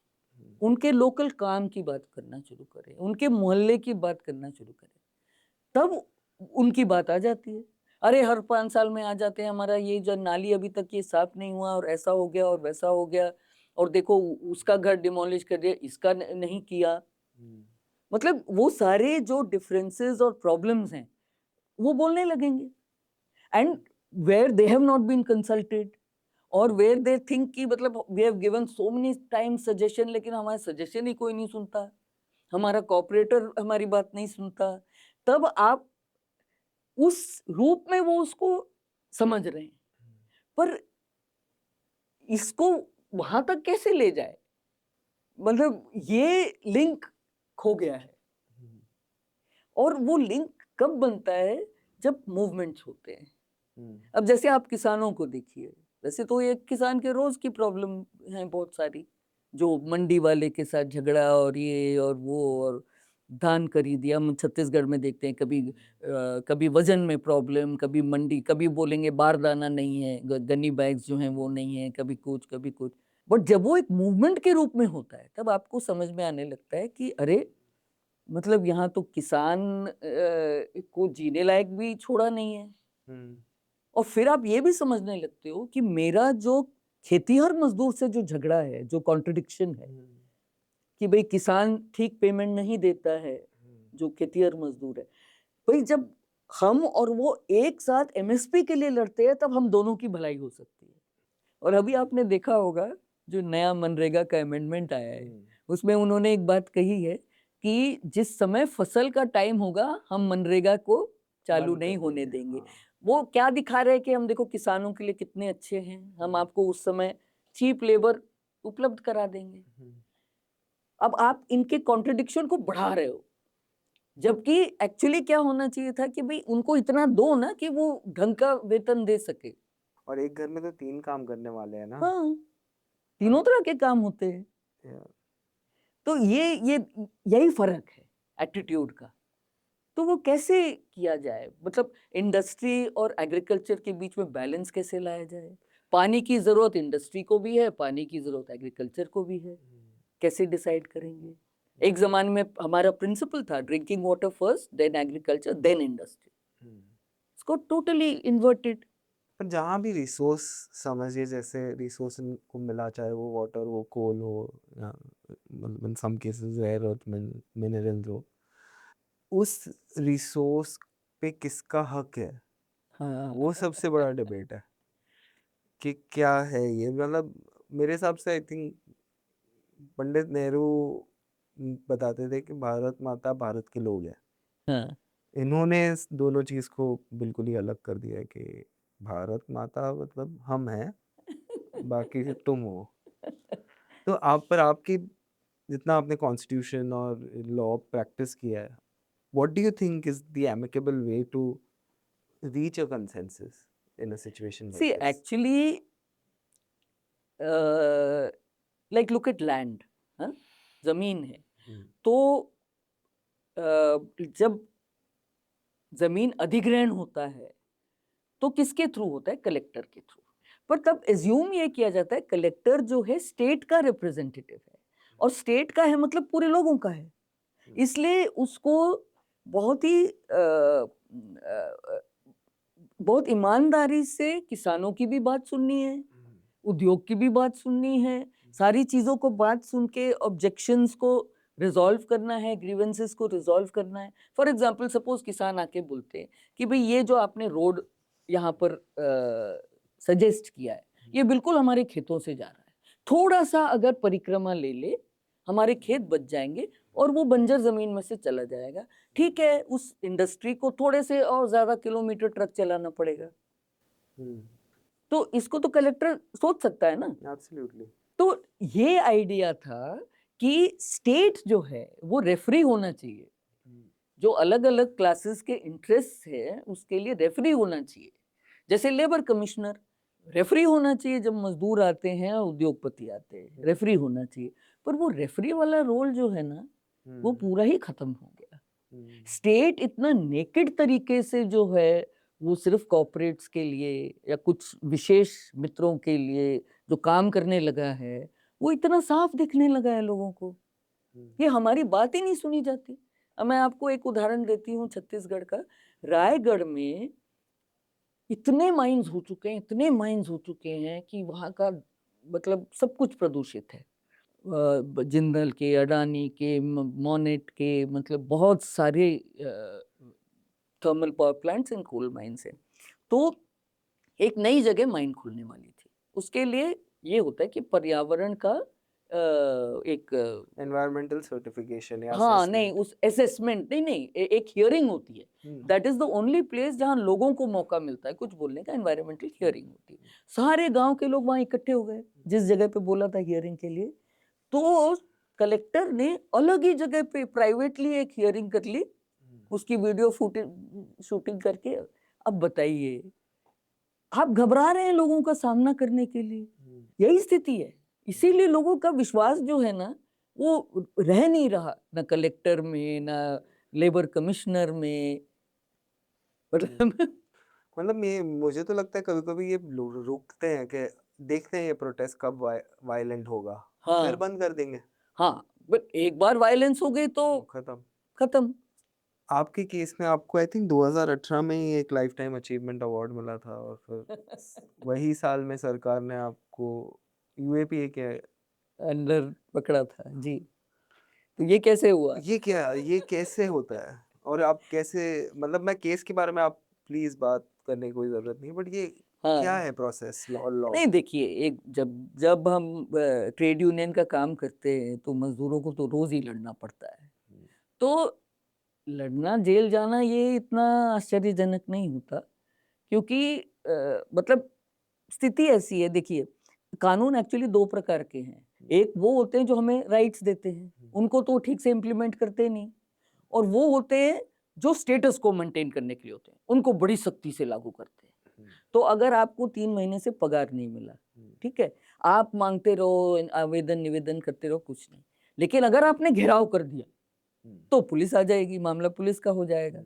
उनके लोकल काम की बात करना शुरू करें, उनके मोहल्ले की बात करना शुरू करें, तब उनकी बात आ जाती है। अरे हर 5 साल में आ जाते हैं, हमारा ये जो नाली अभी तक ये साफ नहीं हुआ और ऐसा हो गया और वैसा हो गया, और देखो उसका घर डिमोलिश कर दिया, इसका नहीं किया। मतलब वो सारे जो डिफरेंसेस और प्रॉब्लम्स हैं वो बोलने लगेंगे, and where they have not been consulted और वेयर दे थिंक कि मतलब we have given so many time suggestion, लेकिन हमारा सजेशन ही कोई नहीं सुनता, हमारा कॉपरेटर हमारी बात नहीं सुनता, तब आप उस रूप में वो उसको समझ रहे हैं। पर इसको वहां तक कैसे ले जाए, मतलब ये लिंक खो गया है। और वो लिंक कब बनता है, जब मूवमेंट्स होते हैं। अब जैसे आप किसानों को देखिए, वैसे तो ये किसान के रोज की प्रॉब्लम है बहुत सारी, जो मंडी वाले के साथ झगड़ा और ये और वो, और धान खरीद दिया। हम छत्तीसगढ़ में देखते हैं कभी वजन में प्रॉब्लम, कभी मंडी, कभी बोलेंगे बारदाना नहीं है, गन्नी बैग्स जो हैं वो नहीं है, कभी कुछ। बट जब वो एक मूवमेंट के रूप में होता है तब आपको समझ में आने लगता है कि अरे मतलब यहाँ तो किसान को जीने लायक भी छोड़ा नहीं है। और फिर आप ये भी समझने लगते हो कि मेरा जो खेतीहर मजदूर से जो झगड़ा है, जो कॉन्ट्रडिक्शन है कि भाई किसान ठीक पेमेंट नहीं देता है जो खेतीहर मजदूर है, भाई जब हम और वो एक साथ एमएसपी के लिए लड़ते हैं तब हम दोनों की भलाई हो सकती है। और अभी आपने देखा होगा जो नया मनरेगा का अमेंडमेंट आया है, उसमें उन्होंने एक बात कही है कि जिस समय फसल का टाइम होगा हम मनरेगा को चालू नहीं होने देंगे। वो क्या दिखा रहे हैं कि हम देखो किसानों के लिए कितने अच्छे हैं, हम आपको उस समय चीप लेबर उपलब्ध करा देंगे। अब आप इनके कॉन्ट्रडिक्शन को बढ़ा रहे हो, जबकि एक्चुअली क्या होना चाहिए था कि भाई उनको इतना दो ना कि वो ढंग का वेतन दे सके। और एक घर में तो 3 काम करने वाले हैं ना। हाँ, तीनों तरह के काम होते हैं। तो ये यही फर्क है एटीट्यूड का। तो वो कैसे किया जाए, मतलब इंडस्ट्री और एग्रीकल्चर के बीच में बैलेंस कैसे लाया जाए। पानी की जरूरत इंडस्ट्री को भी है, पानी की जरूरत एग्रीकल्चर को भी है, कैसे डिसाइड करेंगे। एक जमाने में हमारा प्रिंसिपल था drinking water first, then agriculture, then industry. इसको टोटली इन्वर्टेड। पर जहाँ भी रिसोर्स समझिए, जैसे रिसोर्स को मिला, चाहे वो वाटर हो, कोल हो, या in some cases rare earth minerals हो, उस रिसोर्स पे किसका हक है, हाँ, वो सबसे बड़ा डिबेट है कि क्या है ये। मतलब मेरे हिसाब से आई थिंक पंडित नेहरू बताते थे कि भारत माता भारत के लोग हैं। हाँ, इन्होंने इस दोनों चीज को बिल्कुल ही अलग कर दिया है कि भारत माता मतलब हम हैं, बाकी तुम हो। तो आप पर आपकी जितना आपने कॉन्स्टिट्यूशन और लॉ प्रैक्टिस किया है, what do you think is the amicable way to reach a consensus in a situation see like this? Actually like look at land, जमीन है तो जब जमीन अधिग्रहण होता है तो किसके थ्रू होता है? कलेक्टर के थ्रू। पर तब एज्यूम ये किया जाता है कलेक्टर जो है स्टेट का रिप्रेजेंटेटिव है, और स्टेट का है मतलब पूरे लोगों का है, इसलिए उसको बहुत ही बहुत ईमानदारी से किसानों की भी बात सुननी है, उद्योग की भी बात सुननी है, सारी चीज़ों को बात सुन के ऑब्जेक्शंस को रिजॉल्व करना है, ग्रीवेंसेस को रिजॉल्व करना है। फॉर एग्जांपल सपोज किसान आके बोलते हैं कि भाई ये जो आपने रोड यहाँ पर सजेस्ट किया है ये बिल्कुल हमारे खेतों से जा रहा है, थोड़ा सा अगर परिक्रमा ले ले हमारे खेत बच जाएंगे और वो बंजर जमीन में से चला जाएगा। ठीक है, उस इंडस्ट्री को थोड़े से और ज्यादा किलोमीटर ट्रक चलाना पड़ेगा, तो इसको तो कलेक्टर सोच सकता है ना। एब्सोल्युटली। तो ये आइडिया था कि स्टेट जो है वो रेफरी होना चाहिए, जो अलग अलग क्लासेस के इंटरेस्ट है उसके लिए रेफरी होना चाहिए। जैसे लेबर कमिश्नर रेफरी होना चाहिए, जब मजदूर आते हैं उद्योगपति आते हैं रेफरी होना चाहिए, पर वो रेफरी वाला रोल जो है ना वो पूरा ही खत्म हो गया। स्टेट इतना नेकेड तरीके से जो है वो सिर्फ कॉर्पोरेट्स के लिए या कुछ विशेष मित्रों के लिए जो काम करने लगा है, वो इतना साफ दिखने लगा है लोगों को, ये हमारी बात ही नहीं सुनी जाती। अब मैं आपको एक उदाहरण देती हूँ छत्तीसगढ़ का। रायगढ़ में इतने माइंस हो चुके हैं, इतने माइंस हो चुके हैं कि वहाँ का मतलब सब कुछ प्रदूषित है। जिंदल के, अडानी के, मोनेट के, मतलब बहुत सारे thermal power plants and coal mines हैं। तो एक नई जगह माइन खुलने वाली थी, उसके लिए ये होता है कि पर्यावरण का एक एनवायरमेंटल सर्टिफिकेशन या हाँ नहीं उस असेसमेंट नहीं एक हियरिंग होती है। That is the only place जहाँ लोगों को मौका मिलता है कुछ बोलने का, एनवायरमेंटल हियरिंग होती है। सारे गांव के लोग वहाँ इकट्ठे हो गए जिस जगह पे बोला था हियरिंग के लिए, तो कलेक्टर ने अलग ही जगह पे प्राइवेटली एक हियरिंग कर ली, उसकी वीडियो शूटिंग करके। अब बताइए, आप घबरा रहे हैं लोगों का सामना करने के लिए, यही स्थिति है। इसीलिए लोगों का विश्वास जो है ना वो रह नहीं रहा, ना कलेक्टर में ना लेबर कमिश्नर में। मतलब ये मुझे तो लगता है कभी कभी ये रुकते हैं कि देखते हैं ये प्रोटेस्ट कब वायलेंट होगा, हाँ फिर बंद कर देंगे। हाँ, बट एक बार वायलेंस हो गई तो खत्म। आपके केस में आपको आई थिंक 2018 में ही एक लाइफ टाइम अचीवमेंट अवार्ड मिला था, और फिर वही साल में सरकार ने आपको यूएपीए के अंदर पकड़ा था जी। तो ये कैसे हुआ? ये कैसे होता है, और आप कैसे, मतलब मैं केस के बारे में आप प्लीज बात करने की कोई जरूरत नहीं, बट ये क्या है प्रोसेस लॉ? नहीं देखिए, एक जब हम ट्रेड यूनियन का काम करते हैं तो मजदूरों को तो रोज ही लड़ना पड़ता है, तो लड़ना जेल जाना ये इतना आश्चर्यजनक नहीं होता, क्योंकि मतलब स्थिति ऐसी है। देखिए, कानून एक्चुअली दो प्रकार के हैं, एक वो होते हैं जो हमें राइट्स देते हैं, उनको तो ठीक से इम्प्लीमेंट करते नहीं, और वो होते हैं जो स्टेटस को मेंटेन करने के लिए होते हैं, उनको बड़ी सख्ती से लागू करते हैं। तो अगर आपको 3 महीने से पगार नहीं मिला, ठीक है, आप मांगते रहो, आवेदन निवेदन करते रहो, कुछ नहीं, लेकिन अगर आपने घेराव कर दिया तो पुलिस आ जाएगी, मामला पुलिस का हो जाएगा,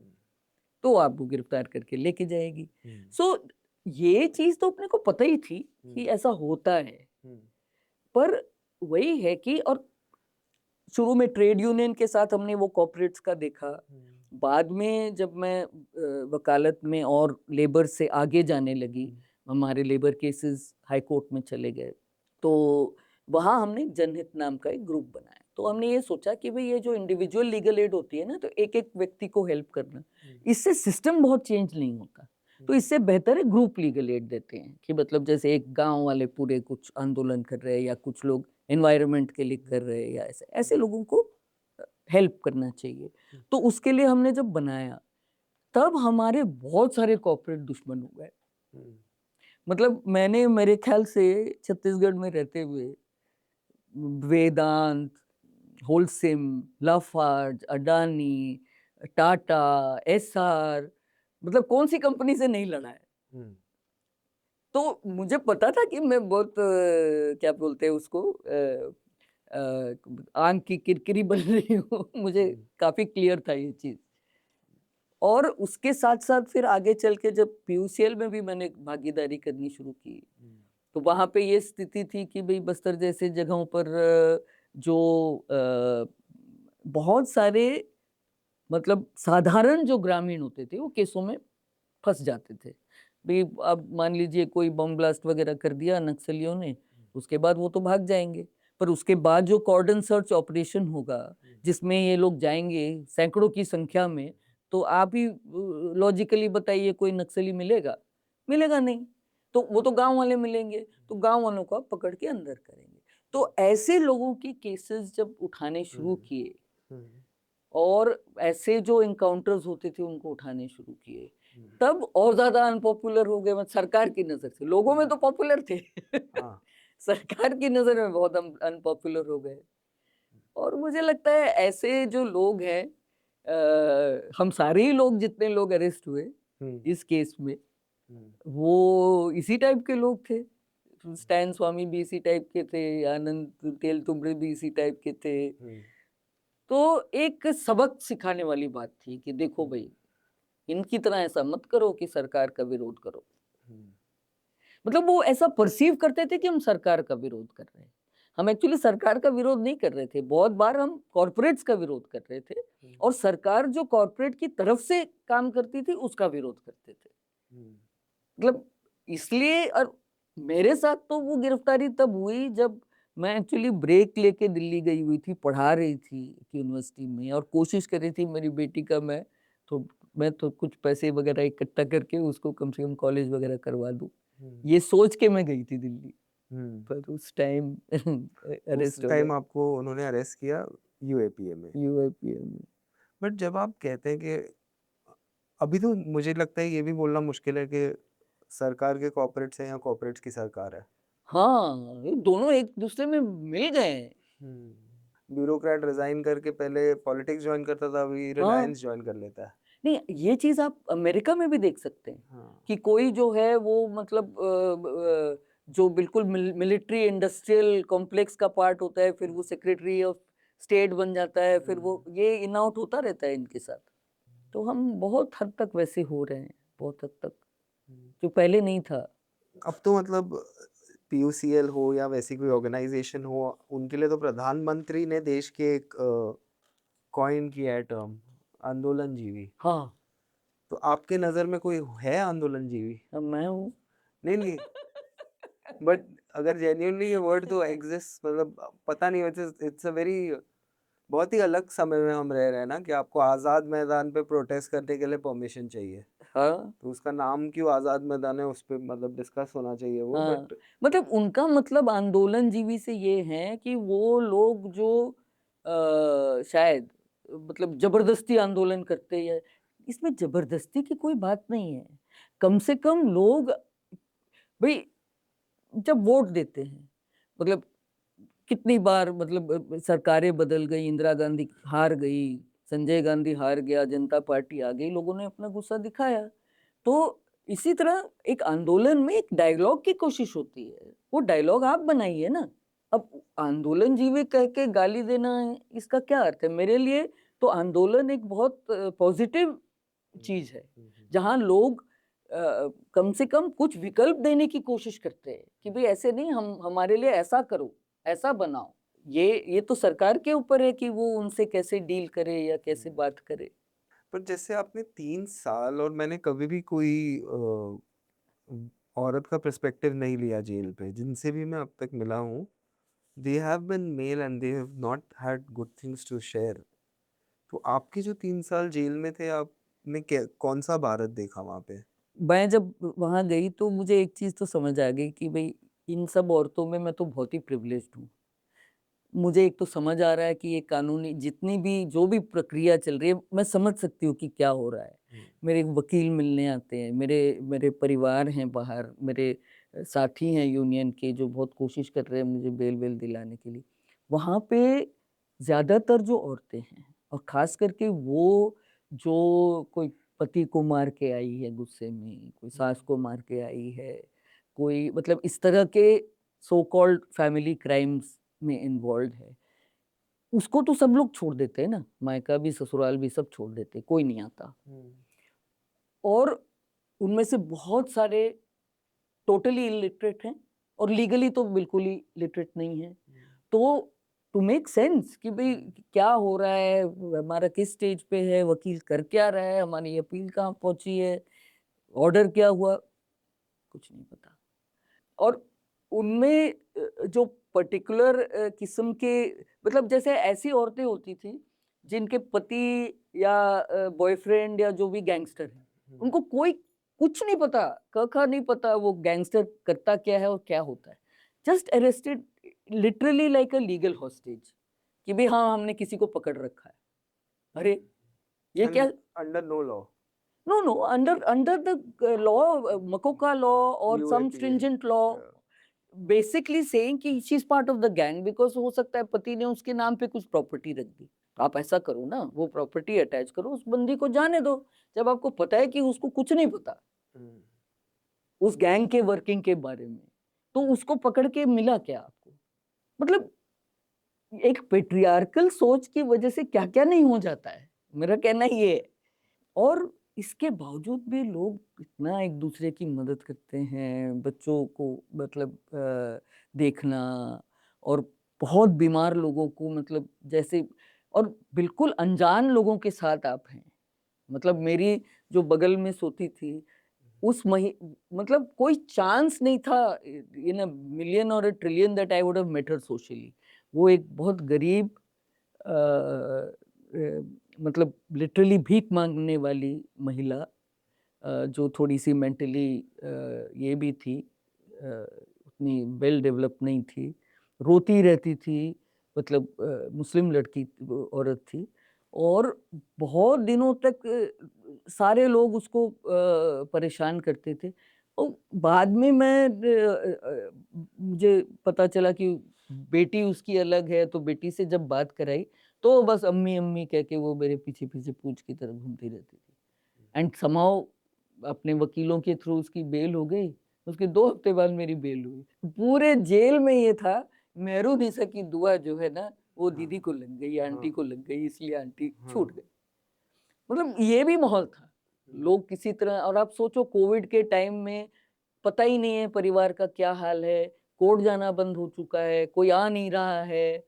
तो आपको गिरफ्तार करके लेके जाएगी। सो ये चीज तो अपने को पता ही थी कि ऐसा होता है, पर वही है कि, और शुरू में ट्रेड यूनियन के साथ हमने वो कॉर्पोरेट्स का देखा, बाद में जब मैं वकालत में और लेबर से आगे जाने लगी, हमारे लेबर केसेस हाई कोर्ट में चले गए, तो वहाँ हमने जनहित नाम का एक ग्रुप बनाया। तो हमने ये सोचा कि भाई ये जो इंडिविजुअल लीगल एड होती है ना, तो एक एक व्यक्ति को हेल्प करना, इससे सिस्टम बहुत चेंज नहीं होता, तो इससे बेहतर है ग्रुप लीगल एड देते हैं, कि मतलब जैसे एक गांव वाले पूरे कुछ आंदोलन कर रहे हैं या कुछ लोग एनवायरनमेंट के लिए कर रहे हैं, या ऐसे लोगों को हेल्प करना चाहिए। तो उसके लिए हमने जब बनाया तब हमारे बहुत सारे कॉर्पोरेट दुश्मन हो गए। मतलब मैंने मेरे ख्याल से छत्तीसगढ़ में रहते हुए वेदांत, होलसिम, लाफार्ज, अडानी, टाटा, एसआर, मतलब कौन सी कंपनी से नहीं लड़ा है। हम्म, तो मुझे पता था कि मैं बहुत क्या बोलते हैं उसको, आंख की किरकिरी बन रही हूँ। मुझे हम्म, काफी क्लियर था ये चीज। और उसके साथ साथ फिर आगे चल के जब पीयूसीएल में भी मैंने भागीदारी करनी शुरू की, तो वहां पे ये स्थिति थी कि भाई बस्तर जैसे जगहों पर जो बहुत सारे मतलब साधारण जो ग्रामीण होते थे वो केसों में फंस जाते थे। भाई अब मान लीजिए कोई बम ब्लास्ट वगैरह कर दिया नक्सलियों ने, उसके बाद वो तो भाग जाएंगे, पर उसके बाद जो कॉर्डन सर्च ऑपरेशन होगा जिसमें ये लोग जाएंगे सैकड़ों की संख्या में, तो आप ही लॉजिकली बताइए कोई नक्सली मिलेगा? मिलेगा नहीं। तो वो तो गांव वाले मिलेंगे, तो गांव वालों को आप पकड़ के अंदर करेंगे। तो ऐसे लोगों की केसेस जब उठाने शुरू किए और ऐसे जो इनकाउंटर्स होते थे उनको उठाने शुरू किए, तब और ज्यादा अनपॉपुलर हो गए। मतलब सरकार की नजर से, लोगों में तो पॉपुलर थे हाँ, सरकार की नजर में बहुत अनपॉपुलर हो गए। और मुझे लगता है ऐसे जो लोग हैं, हम सारे ही लोग जितने लोग अरेस्ट हुए इस केस में, वो इसी टाइप के लोग थे। स्टैन स्वामी भी इसी टाइप के थे, आनंद तेलतुंबड़े भी इसी टाइप के थे। तो एक सबक सिखाने वाली बात थी कि देखो भाई, इनकी तरह ऐसा मत करो कि सरकार का विरोध करो। मतलब वो ऐसा परसीव करते थे कि हम सरकार का विरोध कर रहे हैं। हम एक्चुअली सरकार का विरोध नहीं कर रहे थे, बहुत बार हम कॉर्पोरेट्स का विरोध कर रहे थे, और सरकार जो कॉर्पोरेट की तरफ से काम करती थी उसका विरोध करते थे। मतलब इसलिए, और मेरे साथ तो वो गिरफ्तारी तब हुई जब मैं एक्चुअली ब्रेक लेके दिल्ली गई हुई थी, पढ़ा रही थी यूनिवर्सिटी में, और कोशिश कर रही थी मेरी बेटी का मैं तो कुछ पैसे वगैरह इकट्ठा करके उसको कम से कम कॉलेज वगैरह करवा दूं। ये सोच के मैं गई थी दिल्ली, पर उस टाइम अरेस्ट हो टाइम गया आपको उन्होंने अरेस्ट किया यूएपीए में। यूएपीए में। बट जब आप कहते हैं कि अभी तो मुझे लगता है ये भी बोलना मुश्किल है कि सरकार के कॉर्पोरेट्स हैं या कॉर्पोरेट्स की सरकार है। हाँ, ये दोनों एक दूसरे में मिल गए हैं। ब्यूरोक्रेट रिजाइन करके पहले पॉलिटिक्स ज्वाइन करता था, अभी हाँ, रिलायंस ज्वाइन कर लेता है। नहीं ये चीज आप अमेरिका में भी देख सकते हैं हाँ, कि कोई जो है वो मतलब जो बिल्कुल मिलिट्री इंडस्ट्रियल कॉम्प्लेक्स का पार्ट होता है, फिर वो सेक्रेटरी ऑफ स्टेट बन जाता है, फिर वो ये इन आउट होता रहता है इनके साथ। तो हम बहुत हद तक वैसे हो रहे हैं, बहुत हद तक, जो पहले नहीं था। अब तो मतलब पीयूसीएल हो या वैसी कोई ऑर्गेनाइजेशन हो, उनके लिए तो प्रधानमंत्री ने देश के एक कॉइन किया है टर्म, आंदोलनजीवी। हाँ, तो आपके नजर में कोई है आंदोलनजीवी? अब मैं हूँ नहीं नहीं, बट अगर जेन्युइनली ये वर्ड तो एग्जिस्ट, मतलब पता नहीं, इट्स अ वेरी, बहुत ही अलग समय में हम रह रहे हैं ना, कि आपको आज़ाद मैदान पे प्रोटेस्ट करने के लिए परमिशन चाहिए। हाँ तो उसका नाम क्यों आज़ाद मैदान है, उस पर मतलब डिस्कस होना चाहिए वो। हाँ, बट मतलब उनका मतलब आंदोलनजीवी से ये है कि वो लोग जो शायद मतलब जबरदस्ती आंदोलन करते हैं, इसमें जबरदस्ती की कोई बात नहीं है। कम से कम लोग भाई जब वोट देते हैं, मतलब कितनी बार मतलब सरकारें बदल गई, इंदिरा गांधी हार गई, संजय गांधी हार गया, जनता पार्टी आ गई, लोगों ने अपना गुस्सा दिखाया। तो इसी तरह एक आंदोलन में एक डायलॉग की कोशिश होती है, वो डायलॉग आप बनाइए ना। अब आंदोलन जीवी कह के गाली देना है, इसका क्या अर्थ है? मेरे लिए तो आंदोलन एक बहुत पॉजिटिव चीज है, जहां लोग कम से कम कुछ विकल्प देने की कोशिश करते हैं कि भाई ऐसे नहीं, हम हमारे लिए ऐसा करो, ऐसा बनाओ। ये तो सरकार के ऊपर है कि वो उनसे कैसे डील करे या कैसे बात करे। पर जैसे आपने 3 साल, और मैंने कभी भी कोई औरत का पर्सपेक्टिव नहीं लिया जेल पे, जिनसे भी मैं अब तक मिला हूँ, they have been male and they have not had good things to share. तो आपके जो 3 साल जेल में थे, आपने कौन सा भारत देखा वहाँ पे? मैं जब वहां गई तो मुझे एक चीज तो समझ आ गई कि भाई इन सब औरतों में मैं तो बहुत ही प्रिविलेज्ड हूँ। मुझे एक तो समझ आ रहा है कि ये कानूनी जितनी भी जो भी प्रक्रिया चल रही है, मैं समझ सकती हूँ कि क्या हो रहा है। मेरे वकील मिलने आते हैं, मेरे मेरे परिवार हैं बाहर, मेरे साथी हैं यूनियन के जो बहुत कोशिश कर रहे हैं मुझे बेल दिलाने के लिए। वहाँ पे ज़्यादातर जो औरतें हैं और ख़ास करके वो जो कोई पति को मार के आई है गुस्से में, कोई सास को मार के आई है, कोई मतलब इस तरह के सो कॉल्ड फैमिली क्राइम्स में इन्वॉल्व है, उसको तो सब लोग छोड़ देते हैं ना, मायका भी ससुराल भी सब छोड़ देते हैं, कोई नहीं आता। और उनमें से बहुत सारे टोटली इलिटरेट हैं और लीगली तो बिल्कुल ही लिटरेट नहीं है। तो टू मेक सेंस कि भाई क्या हो रहा है, हमारा किस स्टेज पे है, वकील कर क्या रहा है, हमारी अपील कहाँ पहुंची है, ऑर्डर क्या हुआ, कुछ नहीं पता। और उनमें जो पर्टिकुलर किस्म के मतलब जैसे ऐसी औरतें होती थी जिनके पति या बॉयफ्रेंड या जो भी गैंगस्टर है, उनको कोई कुछ नहीं पता, क नहीं पता वो गैंगस्टर करता क्या है और क्या होता है, just arrested literally like a legal hostage कि भाई हाँ हमने किसी को पकड़ रखा है। अरे ये क्या, under no law, no under the law, Makoka law or some UAPA, stringent law basically saying कि she is part of the gang because हो सकता है पति ने उसके नाम पे कुछ प्रॉपर्टी रख दी। आप ऐसा करो ना, वो प्रॉपर्टी अटैच करो, उस बंदी को जाने दो जब आपको पता है कि उसको कुछ नहीं पता उस गैंग के वर्किंग के बारे में, तो उसको पकड़ के मिला क्या आपको? मतलब एक पेट्रियार्कल सोच की वजह से क्या क्या नहीं हो जाता है, मेरा कहना ये है। और इसके बावजूद भी लोग इतना एक दूसरे की मदद करते हैं, बच्चों को मतलब देखना, और बहुत बीमार लोगों को मतलब जैसे, और बिल्कुल अनजान लोगों के साथ आप हैं। मतलब मेरी जो बगल में सोती थी उस मतलब कोई चांस नहीं था इन अ मिलियन और a trillion that I would have met her socially. वो एक बहुत गरीब मतलब लिटरली भीख मांगने वाली महिला जो थोड़ी सी मेंटली ये भी थी, उतनी वेल डेवलप नहीं थी, रोती रहती थी, मतलब मुस्लिम लड़की औरत थी, और बहुत दिनों तक सारे लोग उसको परेशान करते थे। और बाद में मुझे पता चला कि बेटी उसकी अलग है, तो बेटी से जब बात कराई तो बस अम्मी अम्मी कह के वो मेरे पीछे पीछे पूछ की तरह घूमती रहती थी। एंड समहाउ अपने वकीलों के थ्रू उसकी बेल हो गई, उसके 2 हफ्ते बाद मेरी बेल हुई। पूरे जेल में ये था मेहरुनिसा की दुआ जो है ना वो दीदी को लग गई, आंटी को लग गई, इसलिए आंटी छूट गई। मतलब ये भी माहौल था, लोग किसी तरह। और आप सोचो कोविड के टाइम में पता ही नहीं है परिवार का क्या हाल है, कोर्ट जाना बंद हो चुका है, कोई आ नहीं रहा है,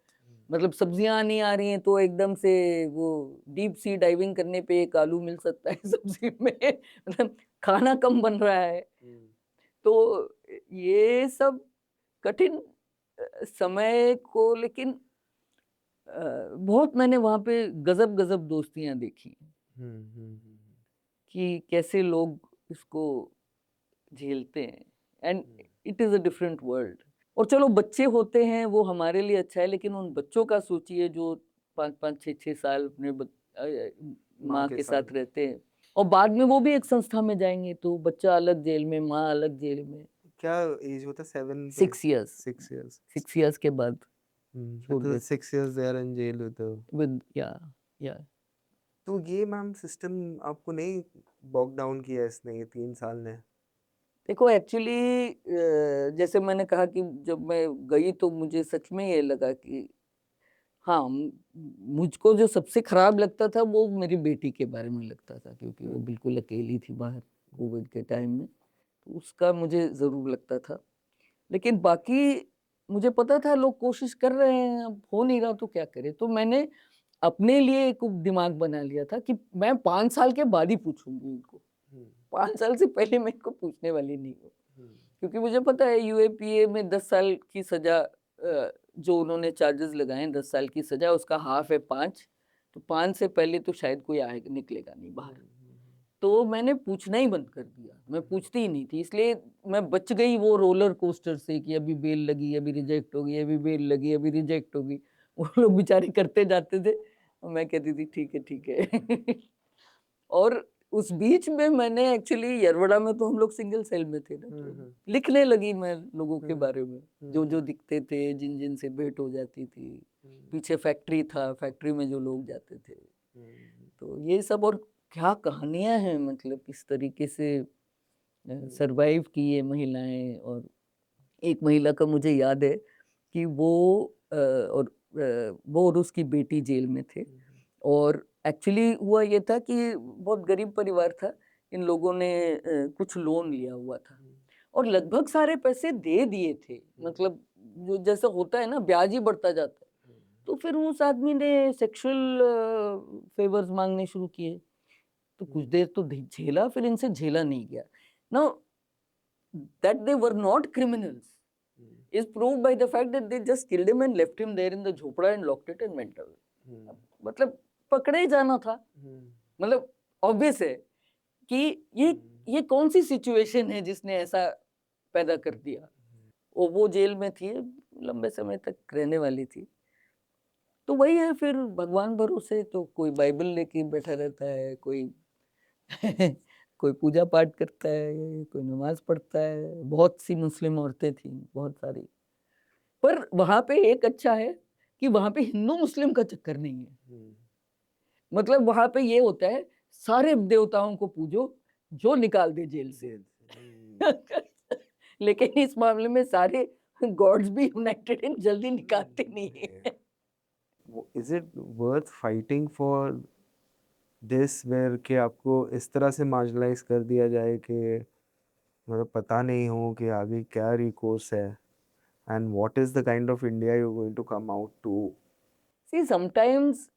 मतलब सब्जियां नहीं आ रही हैं, तो एकदम से वो डीप सी डाइविंग करने पे एक आलू मिल सकता है सब्जी में मतलब खाना कम बन रहा है। तो ये सब कठिन समय को, लेकिन बहुत मैंने वहां पे गजब गजब दोस्तियां देखी कि कैसे लोग इसको झेलते हैं, and it is a different world. और चलो बच्चे होते हैं वो हमारे लिए अच्छा है, लेकिन उन बच्चों का सोचिए जो 5-5, 6-6 साल अपने माँ के साथ रहते हैं, और बाद में वो भी एक संस्था में जाएंगे तो बच्चा अलग जेल में, माँ अलग जेल में। क्या एज होता है? 6 years 6 years 6 years के बाद छोड़ तो देते 6 years they are in jail with the with या तो ये मैम सिस्टम आपको नहीं बॉग डाउन किया इसने ये 3 साल ने? देखो एक्चुअली जैसे मैंने कहा कि जब मैं गई तो मुझे सच में ये लगा कि हाँ, मुझको जो सबसे खराब लगता था वो मेरी बेटी के बारे में लगता था, क्योंकि वो बिल्कुल अकेली थी बाहर कोविड के टाइम में, तो उसका मुझे ज़रूर लगता था। लेकिन बाकी मुझे पता था लोग कोशिश कर रहे हैं, अब हो नहीं रहा तो क्या करें। तो मैंने अपने लिए एक दिमाग बना लिया था कि मैं 5 साल के बाद ही पूछूंगी इनको, 5 साल से पहले मैं इनको पूछने वाली नहीं हूँ, क्योंकि मुझे पता है यूएपीए में 10 साल की सजा, जो उन्होंने चार्जेस लगाए 10 साल की सजा, उसका हाफ है 5, तो 5 से पहले तो शायद कोई आएगा निकलेगा नहीं बाहर। तो मैंने पूछना ही बंद कर दिया, मैं पूछती ही नहीं थी, इसलिए मैं बच गई वो रोलर कोस्टर से कि अभी बेल लगी, अभी रिजेक्ट होगी, अभी बेल लगी, अभी रिजेक्ट होगी। वो लोग बेचारे करते जाते थे और मैं कहती थी ठीक है और उस बीच में मैंने एक्चुअली यरवड़ा में तो हम लोग सिंगल सेल में थे ना, तो लिखने लगी मैं लोगों के बारे में, जो जो दिखते थे, जिन जिन से भेंट हो जाती थी, पीछे फैक्ट्री था, फैक्ट्री में जो लोग जाते थे। तो ये सब, और क्या कहानियां हैं, मतलब इस तरीके से सरवाइव की ये महिलाएं। और एक महिला का मुझे याद है कि वो और उसकी बेटी जेल में थे। और एक्चुअली हुआ ये था कि बहुत गरीब परिवार था, इन लोगों ने कुछ लोन लिया हुआ था और लगभग सारे पैसे दे दिए थे। मतलब जो जैसे होता है ना, ब्याज ही बढ़ता जाता है। तो फिर उस आदमी ने सेक्सुअल फेवर्स मांगने शुरू किए। तो कुछ देर तो झेला, फिर इनसे झेला नहीं गया। Now that they were not criminals is proved by the fact that they just killed him and left him there in the झोपड़ा and locked it and went away. मतलब पकड़े ही जाना था। मतलब ऑब्वियस है कि ये कौन सी सिचुएशन है जिसने ऐसा पैदा कर दिया। वो जेल में थी, लंबे समय तक रहने वाली थी। तो वही है, फिर भगवान भरोसे तो कोई बाइबल लेके बैठा रहता है, कोई कोई पूजा पाठ करता है, कोई नमाज पढ़ता है। बहुत सी मुस्लिम औरतें थी, बहुत सारी। पर वहां पे एक अच्छा है कि वहां पे हिंदू मुस्लिम का चक्कर नहीं है। मतलब वहां पे ये होता है, सारे देवताओं को पूजो जो निकाल दे जेल से। लेकिन इस मामले में सारे गॉड्स भी यूनाइटेड इन जल्दी निकालते नहीं है। Is it worth fighting for this, where कि आपको इस तरह से मार्जिनलाइज कर दिया जाए कि मतलब पता नहीं हो कि आगे क्या रिकोर्स है, and what is the kind of India you are going to come out to? See sometimes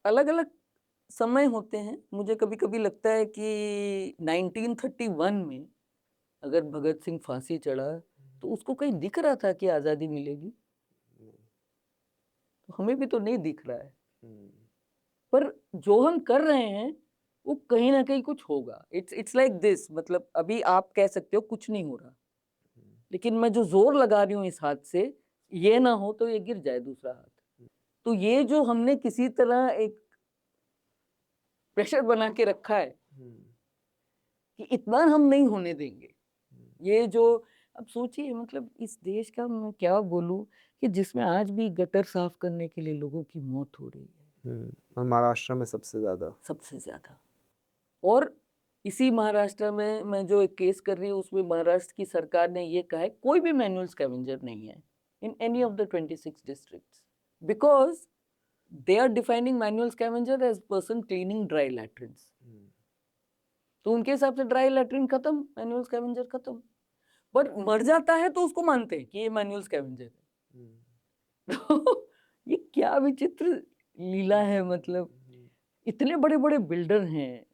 अलग अलग समय होते हैं। मुझे कभी कभी लगता है कि 1931 में अगर भगत सिंह फांसी चढ़ा तो उसको कहीं दिख रहा था कि आज़ादी मिलेगी? तो हमें भी तो नहीं दिख रहा है। पर जो हम कर रहे हैं वो कहीं ना कहीं कुछ होगा। इट्स लाइक दिस, मतलब अभी आप कह सकते हो कुछ नहीं हो रहा, लेकिन मैं जो जोर लगा रही हूँ इस हाथ से, ये ना हो तो ये गिर जाए दूसरा हाथ। तो ये जो हमने किसी तरह एक प्रेशर बना के रखा है कि इतना हम नहीं होने देंगे। ये जो अब सोचिए, मतलब इस देश का मैं क्या बोलूं कि जिसमें आज भी गटर साफ करने के लिए लोगों की मौत हो रही है, और महाराष्ट्र में सबसे ज्यादा। और इसी महाराष्ट्र में मैं जो एक केस कर रही हूँ उसमें महाराष्ट्र की सरकार ने ये कहा है कोई भी मैनुअल स्कैवेंजर नहीं है in any of the 26 districts, because they are defining manual scavenger as person cleaning dry latrines. तो उनके हिसाब से ड्राई लैट्रिन खत्म, मैनुअल स्कैवेंजर खत्म। बट मर जाता है तो उसको मानते हैं कि ये मैनुअल स्कैवेंजर है। तो ये क्या विचित्र लीला है। मतलब इतने बड़े बड़े बिल्डर हैं,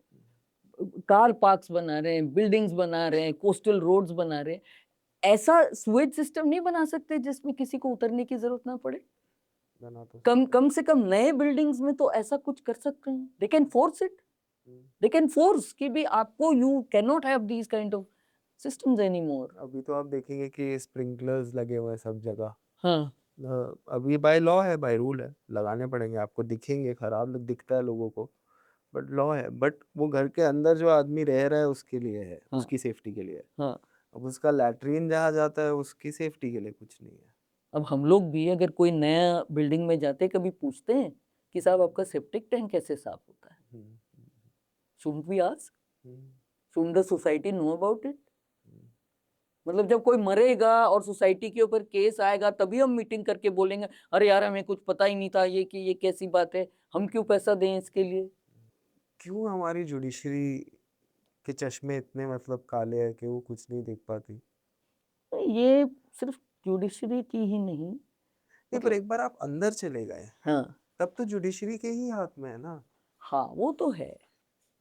कार पार्क्स बना रहे हैं, बिल्डिंग्स बना रहे हैं, कोस्टल रोड्स बना रहे हैं, ऐसा स्वेज सिस्टम नहीं बना सकते जिसमें किसी को उतरने की जरूरत ना पड़े? कम से कम नए बिल्डिंग्स में तो ऐसा कुछ कर सकते हैं। They can force it, they can force कि भी आपको, you can not have these kind of systems anymore. अभी तो आप देखेंगे कि स्प्रिंकलर्स लगे हुए हैं सब जगह। हाँ, अभी बाय लॉ है, बाय रूल है, लगाने पड़ेंगे। आपको दिखेंगे, खराब दिखता है लोगों को, बट लॉ है। बट वो घर के अंदर जो आदमी रह रहा है उसके लिए है, हाँ, उसकी सेफ्टी के लिए है। हाँ। अब उसका लैट्रीन जहाँ जाता है उसकी सेफ्टी के लिए कुछ नहीं है। अब हम लोग भी अगर कोई नया बिल्डिंग में जाते कभी पूछते हैं कि साहब आपका सेप्टिक टैंक कैसे साफ होता है? Shouldn't we ask? Shouldn't the society know about it? मतलब जब कोई मरेगा और सोसाइटी के ऊपर केस आएगा तभी हम मीटिंग करके बोलेंगे अरे यार हमें कुछ पता ही नहीं था ये कि ये कैसी बात है, हम क्यों पैसा दें इसके लिए? क्यों हमारी जुडिशरी के चश्मे इतने मतलब काले हैं कि वो कुछ नहीं देख पाती? ये सिर्फ जुडिशरी की ही नहीं, नहीं, पर एक बार आप अंदर चले गए हाँ, तब तो जुडिशरी के ही हाथ में है ना। हाँ, वो तो है।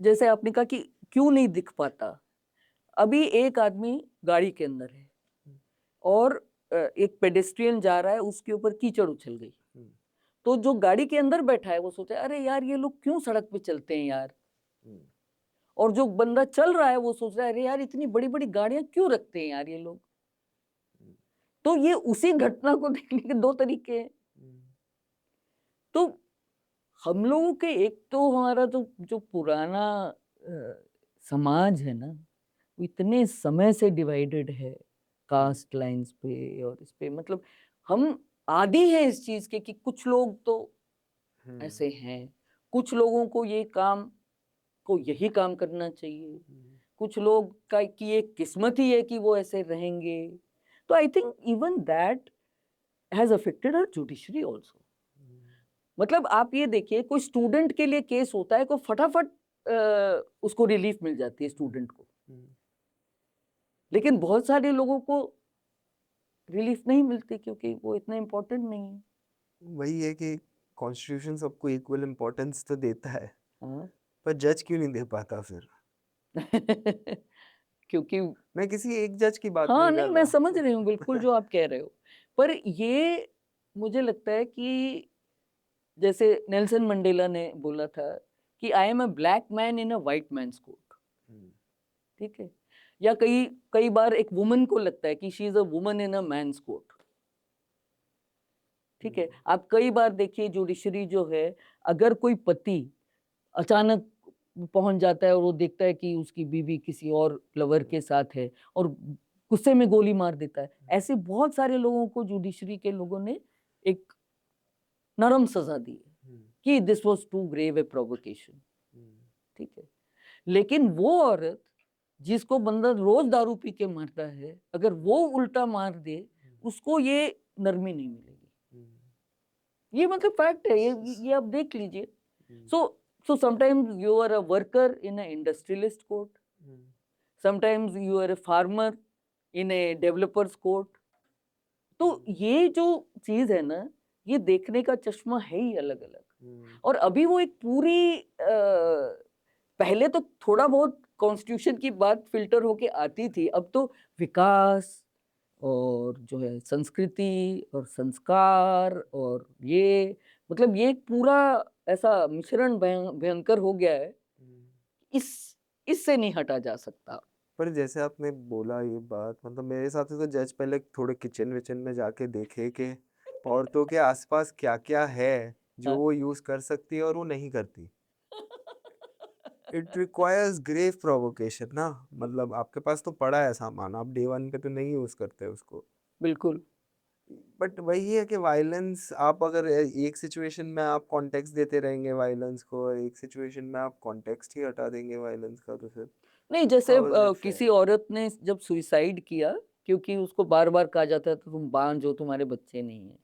जैसे आपने कहा कि क्यों नहीं दिख पाता, अभी एक आदमी गाड़ी के अंदर है और एक पेडेस्ट्रियन जा रहा है, उसके ऊपर कीचड़ उछल गई, तो जो गाड़ी के अंदर बैठा है वो सोचा अरे यार ये लोग क्यों सड़क पे चलते हैं यार, और जो बंदा चल रहा है वो सोच रहा है अरे यार इतनी बड़ी बड़ी गाड़ियां क्यों रखते हैं यार ये लोग। तो ये उसी घटना को देखने के दो तरीके हैं। तो हम लोगों के, एक तो हमारा जो पुराना समाज है ना, वो इतने समय से डिवाइडेड है कास्ट लाइंस पे और इस पे। मतलब हम आदी हैं इस चीज के कि कुछ लोग तो ऐसे हैं, कुछ लोगों को ये काम को यही काम करना चाहिए, कुछ लोग का की एक किस्मत ही है कि वो ऐसे रहेंगे। तो I think even that has affected our judiciary also. मतलब आप ये देखिए, कोई स्टूडेंट के लिए केस होता है, को फटाफट उसको रिलीफ मिल जाती है स्टूडेंट को, लेकिन बहुत सारे लोगों को रिलीफ नहीं मिलती क्योंकि वो इतना इम्पोर्टेंट नहीं है। वही है कि कॉन्स्टिट्यूशन सबको इक्वल इम्पोर्टेंस तो देता है, हाँ। पर जज क्यों नहीं दे पाता फिर? क्योंकि मैं किसी एक जज की बात हाँ नहीं नहीं, कर मैं रहा। समझ रही हूँ बिल्कुल जो आप कह रहे हो, पर ये मुझे लगता है कि जैसे नेल्सन मंडेला ने बोला था कि I am a black man in a white man's coat, ठीक है, या कई कई बार एक वुमन को लगता है कि she is a woman in a man's coat, ठीक है। आप कई बार देखिए जुडिशरी जो है, अगर कोई पति अचानक पहुंच जाता है और वो देखता है कि उसकी बीवी किसी और लवर के साथ है और गुस्से में गोली मार देता है, ऐसे बहुत सारे लोगों को जुडिशरी के लोगों ने एक नरम सजा दी है कि this was too grave a provocation, ठीक है। लेकिन वो औरत जिसको बंदा रोज दारू पी के मारता है, अगर वो उल्टा मार दे, उसको ये नरमी नहीं मिलेगी। ये मतलब फैक्ट है, ये आप देख लीजिए। So sometimes you are a worker in a industrialist court, sometimes you are a farmer in a developer's court. तो ये जो चीज है ना, ये देखने का चश्मा है ही अलग अलग। और अभी वो एक पूरी पहले तो थोड़ा बहुत कॉन्स्टिट्यूशन की बात फिल्टर होके आती थी, अब तो विकास और जो है संस्कृति और संस्कार और ये मतलब ये पूरा ऐसा मिश्रण भयंकर हो गया है, इससे नहीं हटा जा सकता। पर जैसे आपने बोला ये बात, मतलब मेरे हिसाब से तो जज पहले थोड़े किचन विचन में जाके देखे कि औरतों के आसपास क्या क्या है जो हाँ। वो यूज कर सकती है और वो नहीं करती। इट रिक्वायर्स ग्रेव प्रोवोकेशन ना, मतलब आपके पास तो पड़ा है सामान, आप डे वन पे तो नहीं यूज करते उसको। बिल्कुल। बट वही है कि वायलेंस, आप अगर एक सिचुएशन में आप कॉन्टेक्स्ट देते रहेंगे वायलेंस को, एक सिचुएशन में आप कॉन्टेक्स्ट ही हटा देंगे वायलेंस का, तो फिर नहीं, जैसे हाउ इज इट किसी फेयर? औरत ने जब सुसाइड किया, क्योंकि उसको बार बार कहा जाता है तो तुम बांझ हो, तुम्हारे बच्चे नहीं है,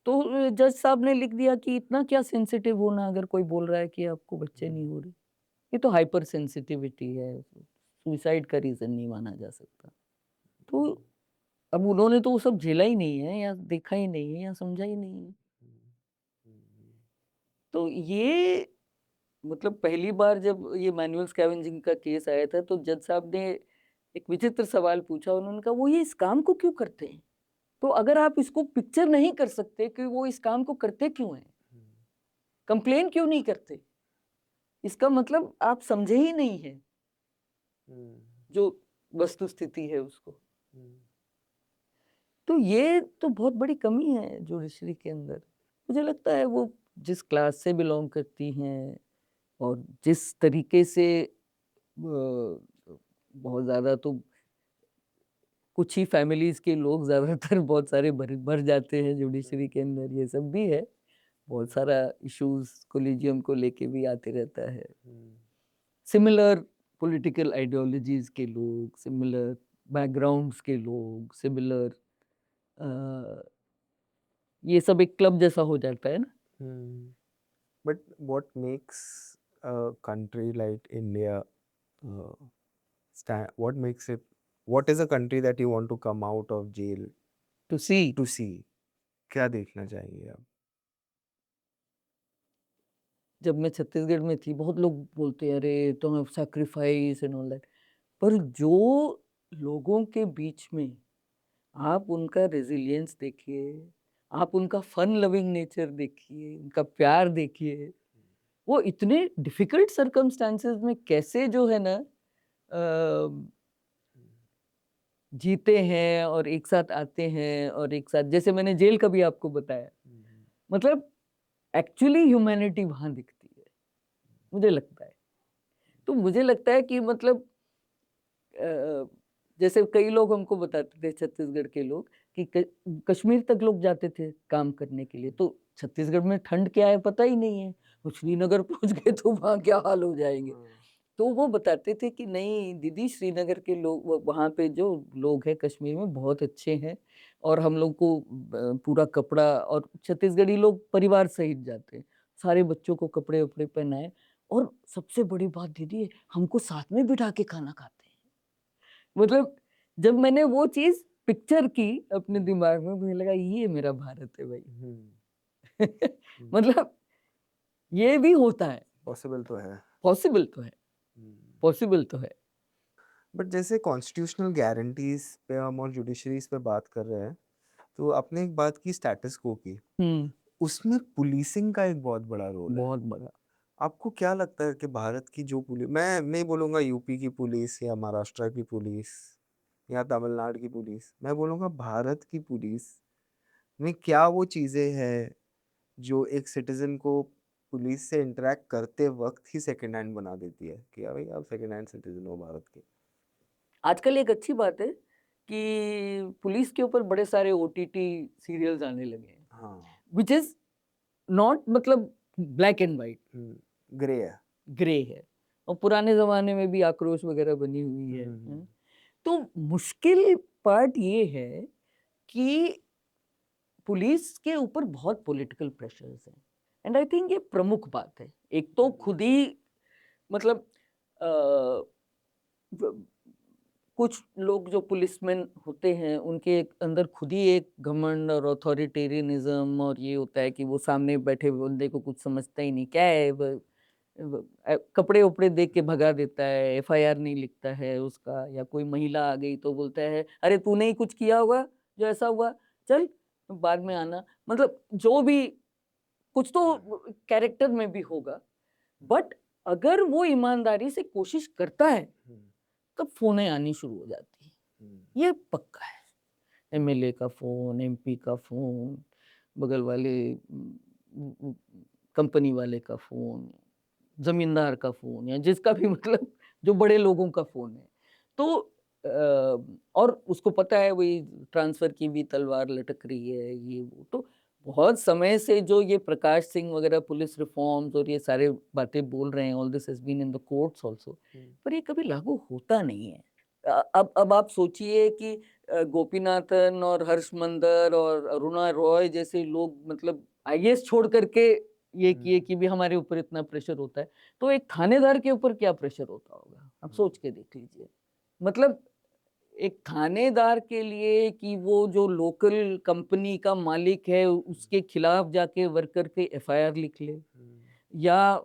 तो जज साहब ने लिख दिया कि इतना क्या सेंसिटिव होना, अगर कोई बोल रहा है कि आपको बच्चे नहीं हो रहे, ये तो हाइपर सेंसिटिविटी है, सुसाइड का रीजन नहीं माना जा सकता। तो अब उन्होंने तो वो सब झेला ही नहीं है, या देखा ही नहीं है, या समझा ही नहीं है। तो ये मतलब पहली बार जब ये मैनुअल स्कैवेंजिंग का केस आया था, तो जज साहब ने एक विचित्र सवाल पूछा। उन्होंने कहा वो ये इस काम को क्यों करते हैं? तो अगर आप इसको पिक्चर नहीं कर सकते कि वो इस काम को करते क्यों हैं, कंप्लेन क्यों नहीं करते, इसका मतलब आप समझे ही नहीं है जो वस्तु स्थिति है उसको। तो ये तो बहुत बड़ी कमी है जुडिशरी के अंदर। मुझे लगता है वो जिस क्लास से बिलोंग करती हैं और जिस तरीके से बहुत ज़्यादा तो कुछ ही फैमिलीज के लोग ज़्यादातर बहुत सारे भर जाते हैं जुडिशरी के अंदर, ये सब भी है। बहुत सारा इश्यूज कोलिजियम को लेके भी आते रहता है। सिमिलर पॉलिटिकल आइडियोलॉजीज के लोग, सिमिलर बैकग्राउंड्स के लोग, सिमिलर ये सब एक क्लब जैसा हो जाता है ना। But what makes a country like India what makes it, what is a country that you want to come out of jail to see to see? क्या देखना चाहिए आप? जब मैं छत्तीसगढ़ में थी, बहुत लोग बोलते हैं अरे तो सैक्रिफाइस एंड ऑल दैट, पर जो लोगों के बीच में आप उनका रेजिलियंस देखिए, आप उनका फन लविंग नेचर देखिए, उनका प्यार देखिए, वो इतने डिफिकल्ट सर्कमस्टांसेस में कैसे जो है ना जीते हैं और एक साथ आते हैं और एक साथ, जैसे मैंने जेल का भी आपको बताया, मतलब एक्चुअली ह्यूमैनिटी वहां दिखती है, मुझे लगता है। तो मुझे लगता है कि मतलब जैसे कई लोग हमको बताते थे छत्तीसगढ़ के लोग कि कश्मीर तक लोग जाते थे काम करने के लिए, तो छत्तीसगढ़ में ठंड क्या है पता ही नहीं है, वो श्रीनगर पहुंच गए तो वहाँ क्या हाल हो जाएंगे। तो वो बताते थे कि नहीं दीदी, श्रीनगर के लोग, वहाँ पे जो लोग हैं कश्मीर में बहुत अच्छे हैं, और हम लोग को पूरा कपड़ा, और छत्तीसगढ़ी लोग परिवार सहित जाते हैं, सारे बच्चों को कपड़े उपड़े पहनाए, और सबसे बड़ी बात दीदी, हमको साथ में बिठा के खाना खाते हैं। मतलब जब मैंने वो चीज पिक्चर की अपने दिमाग में, मुझे लगा ये मेरा भारत है भाई। मतलब ये भी होता है, पॉसिबल तो है। पॉसिबल तो है, पॉसिबल तो है। बट जैसे कॉन्स्टिट्यूशनल गारंटीज पे हम और जुडिशरीज पे बात कर रहे हैं, तो आपने एक बात की स्टेटस को की, उसमें पुलिसिंग का एक बहुत बड़ा रोल है। बहुत बड़ा। आपको क्या लगता है कि भारत की जो पुलिस, मैं नहीं बोलूँगा यूपी की पुलिस या महाराष्ट्र की पुलिस या तमिलनाडु की पुलिस, मैं बोलूँगा भारत की पुलिस में क्या वो चीज़ें हैं जो एक सिटीजन को पुलिस से इंटरेक्ट करते वक्त ही सेकंड हैंड बना देती है कि भाई आप सेकंड हैंड सिटीजन हो भारत के। आजकल एक अच्छी बात है कि पुलिस के ऊपर बड़े सारे ओटीटी सीरियल्स आने लगे हैं, हाँ, विच इज नॉट, मतलब ब्लैक एंड वाइट, ग्रे है। ग्रे है, और पुराने जमाने में भी आक्रोश वगैरह बनी हुई है। तो मुश्किल पार्ट ये है कि पुलिस के ऊपर बहुत पॉलिटिकल प्रेशर्स हैं, एंड आई थिंक ये प्रमुख बात है। एक तो खुद ही, मतलब कुछ लोग जो पुलिसमैन होते हैं उनके अंदर खुद ही एक घमंड और अथॉरिटेरियनिज्म, और ये होता है कि वो सामने बैठे बंदे को कुछ समझता ही नहीं, क्या है कपड़े उपड़े देख के भगा देता है, एफआईआर नहीं लिखता है उसका, या कोई महिला आ गई तो बोलता है अरे तूने ही कुछ किया होगा जो ऐसा हुआ, चल बाद में आना। मतलब जो भी कुछ तो कैरेक्टर में भी होगा, बट अगर वो ईमानदारी से कोशिश करता है तब फोनें आनी शुरू हो जाती है, ये पक्का है। एमएलए का फोन, एमपी का फोन, बगल वाले कंपनी वाले का फोन, जमींदार का फोन, या जिसका भी, मतलब जो बड़े लोगों का फोन है, तो और उसको पता है वही ट्रांसफर की भी तलवार लटक रही है, ये वो। तो बहुत समय से जो ये प्रकाश सिंह वगैरह पुलिस रिफॉर्म्स और ये सारे बातें बोल रहे हैं, all this has been in the courts also, पर ये कभी लागू होता नहीं है। अब आप सोचिए कि गोपीनाथन और हर्ष मंदर और अरुणा रॉय जैसे लोग, मतलब आईएएस छोड़ करके ये किए कि भी हमारे ऊपर इतना प्रेशर होता है, तो एक थानेदार के ऊपर क्या प्रेशर होता होगा, आप सोच के देख लीजिए। मतलब एक थानेदार के लिए कि वो जो लोकल कंपनी का मालिक है उसके खिलाफ जाके वर्कर के एफआईआर लिख ले, या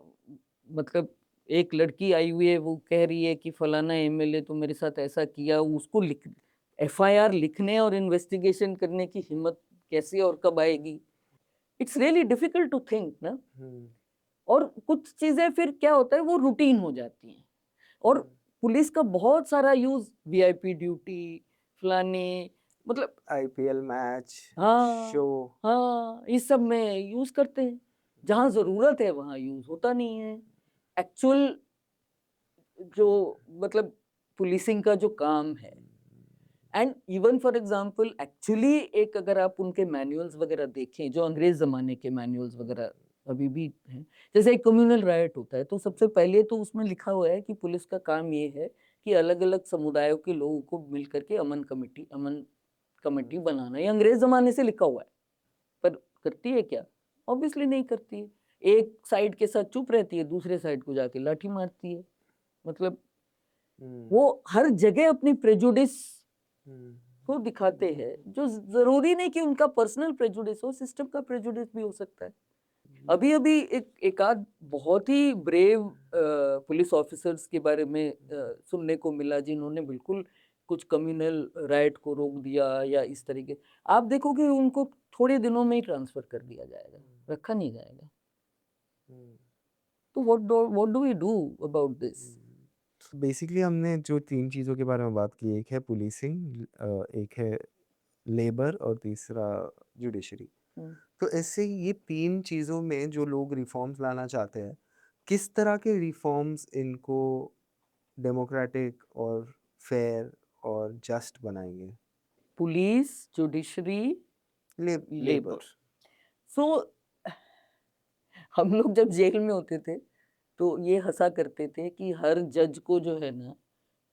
मतलब एक लड़की आई हुई है वो कह रही है कि फलाना एमएलए तो मेरे साथ ऐसा किया, उसको लिख एफआईआर लिखने और इन्वेस्टिगेशन करने की हिम्मत कैसे और कब आएगी? It's really difficult to think ना। और कुछ चीजें फिर क्या होता है, वो रूटीन हो जाती हैं, और पुलिस का बहुत सारा यूज वीआईपी ड्यूटी फलाने, मतलब आईपीएल मैच, हाँ शो, हाँ, इस सब में यूज करते हैं। जहाँ जरूरत है वहां यूज होता नहीं है। एक्चुअल जो, मतलब पुलिसिंग का जो काम है, and even for example actually एक अगर आप उनके मैनुअल्स वगैरह देखें, जो अंग्रेज जमाने के मैनुअल्स वगैरह अभी भी हैं, जैसे एक कम्युनल राइट होता है तो सबसे पहले तो उसमें लिखा हुआ है कि पुलिस का काम ये है कि अलग अलग समुदायों के लोगों को मिल करके अमन कमेटी बनाना। ये अंग्रेज जमाने से लिखा हुआ है, पर करती है क्या? ऑब्वियसली नहीं करती है। एक साइड के साथ चुप रहती है, दूसरे साइड को जाके लाठी मारती है। मतलब वो हर जगह अपनी प्रेजुडिस को दिखाते हैं, जो जरूरी नहीं कि उनका पर्सनल प्रेजुडिस हो, सिस्टम का प्रेजुडिस भी हो सकता है। अभी अभी एक आध बहुत ही ब्रेव पुलिस ऑफिसर्स के बारे में सुनने को मिला जिन्होंने बिल्कुल कुछ कम्युनल राइट को रोक दिया या इस तरीके। आप देखोगे उनको थोड़े दिनों में ही ट्रांसफर कर दिया जाएगा, रखा नहीं जाएगा। तो what do we do about this? Basically हमने जो 3 चीज़ों के बारे में बात की, एक है पुलिसिंग, एक है लेबर और तीसरा जुडिशरी। तो ऐसे ये 3 चीज़ों में जो लोग रिफॉर्म्स लाना चाहते हैं, किस तरह के रिफॉर्म्स इनको डेमोक्रेटिक और फेयर और जस्ट बनाएंगे? Police, judiciary, labour. लेबर। सो हम लोग जब जेल में होते थे तो ये हंसा करते थे कि हर जज को जो है ना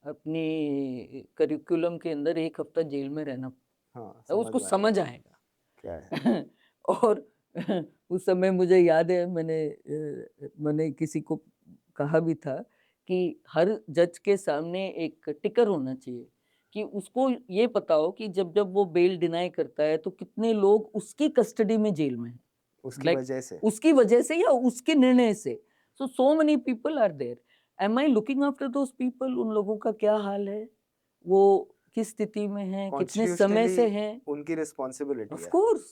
अपने करिकुलम के अंदर 1 हफ्ता जेल में रहना, हाँ, उसको में आया समझ आएगा। क्या है। और उस समय मुझे याद है मैंने किसी को कहा भी था कि हर जज के सामने एक टिकर होना चाहिए कि उसको ये पता हो कि जब जब वो बेल डिनाई करता है तो कितने लोग उसकी कस्टडी में जेल में हैं, उसकी Like, वजह से। उसकी वजह से या उसके निर्णय से। so many people are there. Am I looking after those people? उन लोगों का क्या हाल है, वो किस स्थिति में हैं, कितने समय से Constitutionally हैं? उनकी रिस्पॉन्सिबिलिटी Of है। course,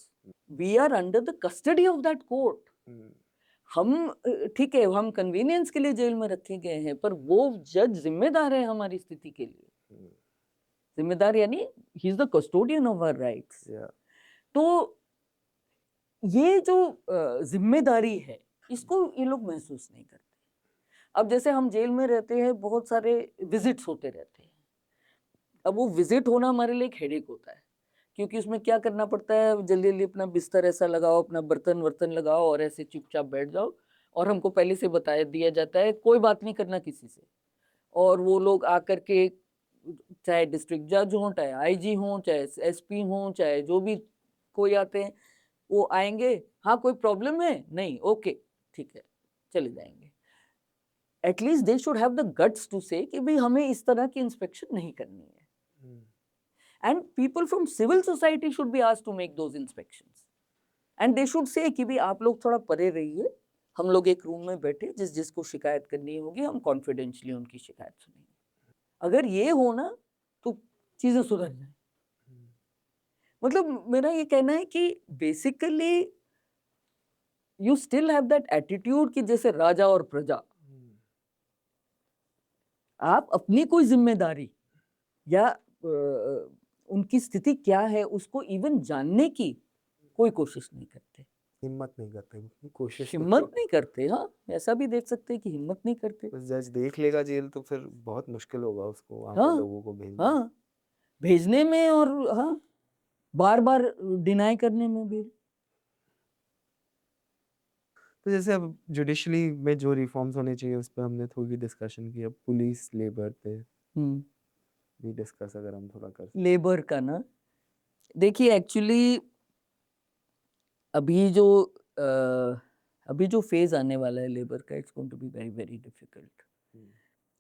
we are under the custody of that court. हम ठीक है, हम कन्वीनियंस के लिए जेल में रखे गए हैं, पर वो जज जिम्मेदार है हमारी स्थिति के लिए। जिम्मेदार यानी he is the custodian of our rights. तो ये जो जिम्मेदारी है इसको ये लोग महसूस नहीं करते। अब जैसे हम जेल में रहते हैं, बहुत सारे विजिट्स होते रहते हैं। अब वो विजिट होना हमारे लिए एक हेडेक होता है, क्योंकि उसमें क्या करना पड़ता है, जल्दी जल्दी अपना बिस्तर ऐसा लगाओ, अपना बर्तन वर्तन लगाओ और ऐसे चुपचाप बैठ जाओ, और हमको पहले से बताया दिया जाता है कोई बात नहीं करना किसी से। और वो लोग आकर के चाहे डिस्ट्रिक्ट जज हों, चाहे आईजी हों, चाहे एसपी हों, चाहे जो भी कोई आते हैं, वो आएंगे, हाँ कोई प्रॉब्लम है नहीं, ओके ठीक है चले जाएंगे। At least they should have the guts to say कि भाई हमें इस तरह की इंस्पेक्शन नहीं करनी है। And people from civil society should be asked to make those inspections. And they should say कि भी आप लोग थोड़ा परे रहिए, हम लोग एक रूम में बैठे, जिसको शिकायत करनी होगी हम कॉन्फिडेंशियली उनकी शिकायत सुनेंगे। अगर ये हो ना तो चीजें सुधर जाए। मतलब मेरा ये कहना है कि basically you still have that attitude कि जैसे राजा और प्रजा, आप अपनी कोई जिम्मेदारी या उनकी स्थिति क्या है उसको इवन जानने की कोई कोशिश नहीं करते, हिम्मत नहीं करते, कोशिश हिम्मत नहीं करते। हाँ, ऐसा भी देख सकते हैं कि हिम्मत नहीं करते। बस जज देख लेगा जेल तो फिर बहुत मुश्किल होगा उसको वहाँ पे हाँ, लोगों को भेजना। हाँ, भेजने में और हाँ बार बार डिनाई करने में भी। तो जैसे अब जुडिशरी में जो रिफॉर्म्स होने चाहिए उस पर हमने थोड़ी डिस्कशन की, अब पुलिस लेबर पे भी डिस्कस अगर हम थोड़ा कर। लेबर का ना देखिए, एक्चुअली अभी जो फेज आने वाला है लेबर का, it's going to be very very difficult,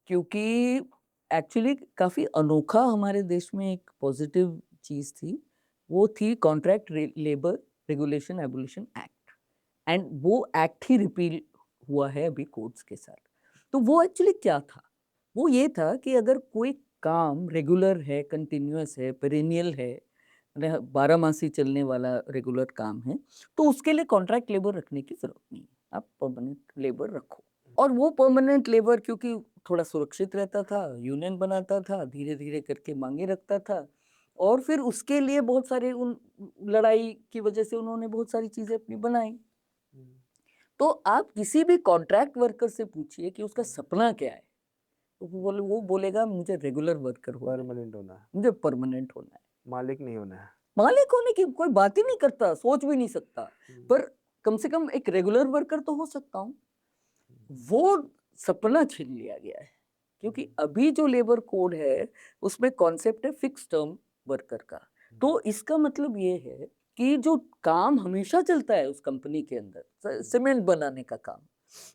क्योंकि एक्चुअली काफी अनोखा हमारे देश में एक पॉजिटिव चीज थी, वो थी contract labour regulation abolition act, and वो एक्ट ही रिपील हुआ है अभी कोर्ट्स के साथ। तो वो एक्चुअली क्या था, वो ये था कि अगर कोई काम रेगुलर है, कंटिन्यूअस है, पेरेनियल है, 12 मासी चलने वाला रेगुलर काम है, तो उसके लिए कॉन्ट्रैक्ट लेबर रखने की जरूरत नहीं है, आप परमानेंट लेबर रखो। और वो परमानेंट लेबर क्योंकि थोड़ा सुरक्षित रहता था, यूनियन बनाता था, धीरे धीरे करके मांगे रखता था, और फिर उसके लिए बहुत सारे उन लड़ाई की वजह से उन्होंने बहुत सारी चीजें अपनी बनाई। तो आप किसी भी कॉन्ट्रैक्ट वर्कर से पूछिए कि उसका सपना क्या है, तो वो बोलेगा मुझे रेगुलर वर्कर परमानेंट होना है, मुझे परमानेंट होना है, मालिक नहीं होना है। मालिक होने की कोई बात ही नहीं करता, सोच भी नहीं सकता, पर कम से कम एक रेगुलर वर्कर तो हो सकता हूँ। वो सपना छीन लिया गया है, क्योंकि अभी जो लेबर कोड है उसमें कॉन्सेप्ट है फिक्स टर्म वर्कर का। तो इसका मतलब ये है कि जो काम हमेशा चलता है उस कंपनी के अंदर, सीमेंट बनाने का काम,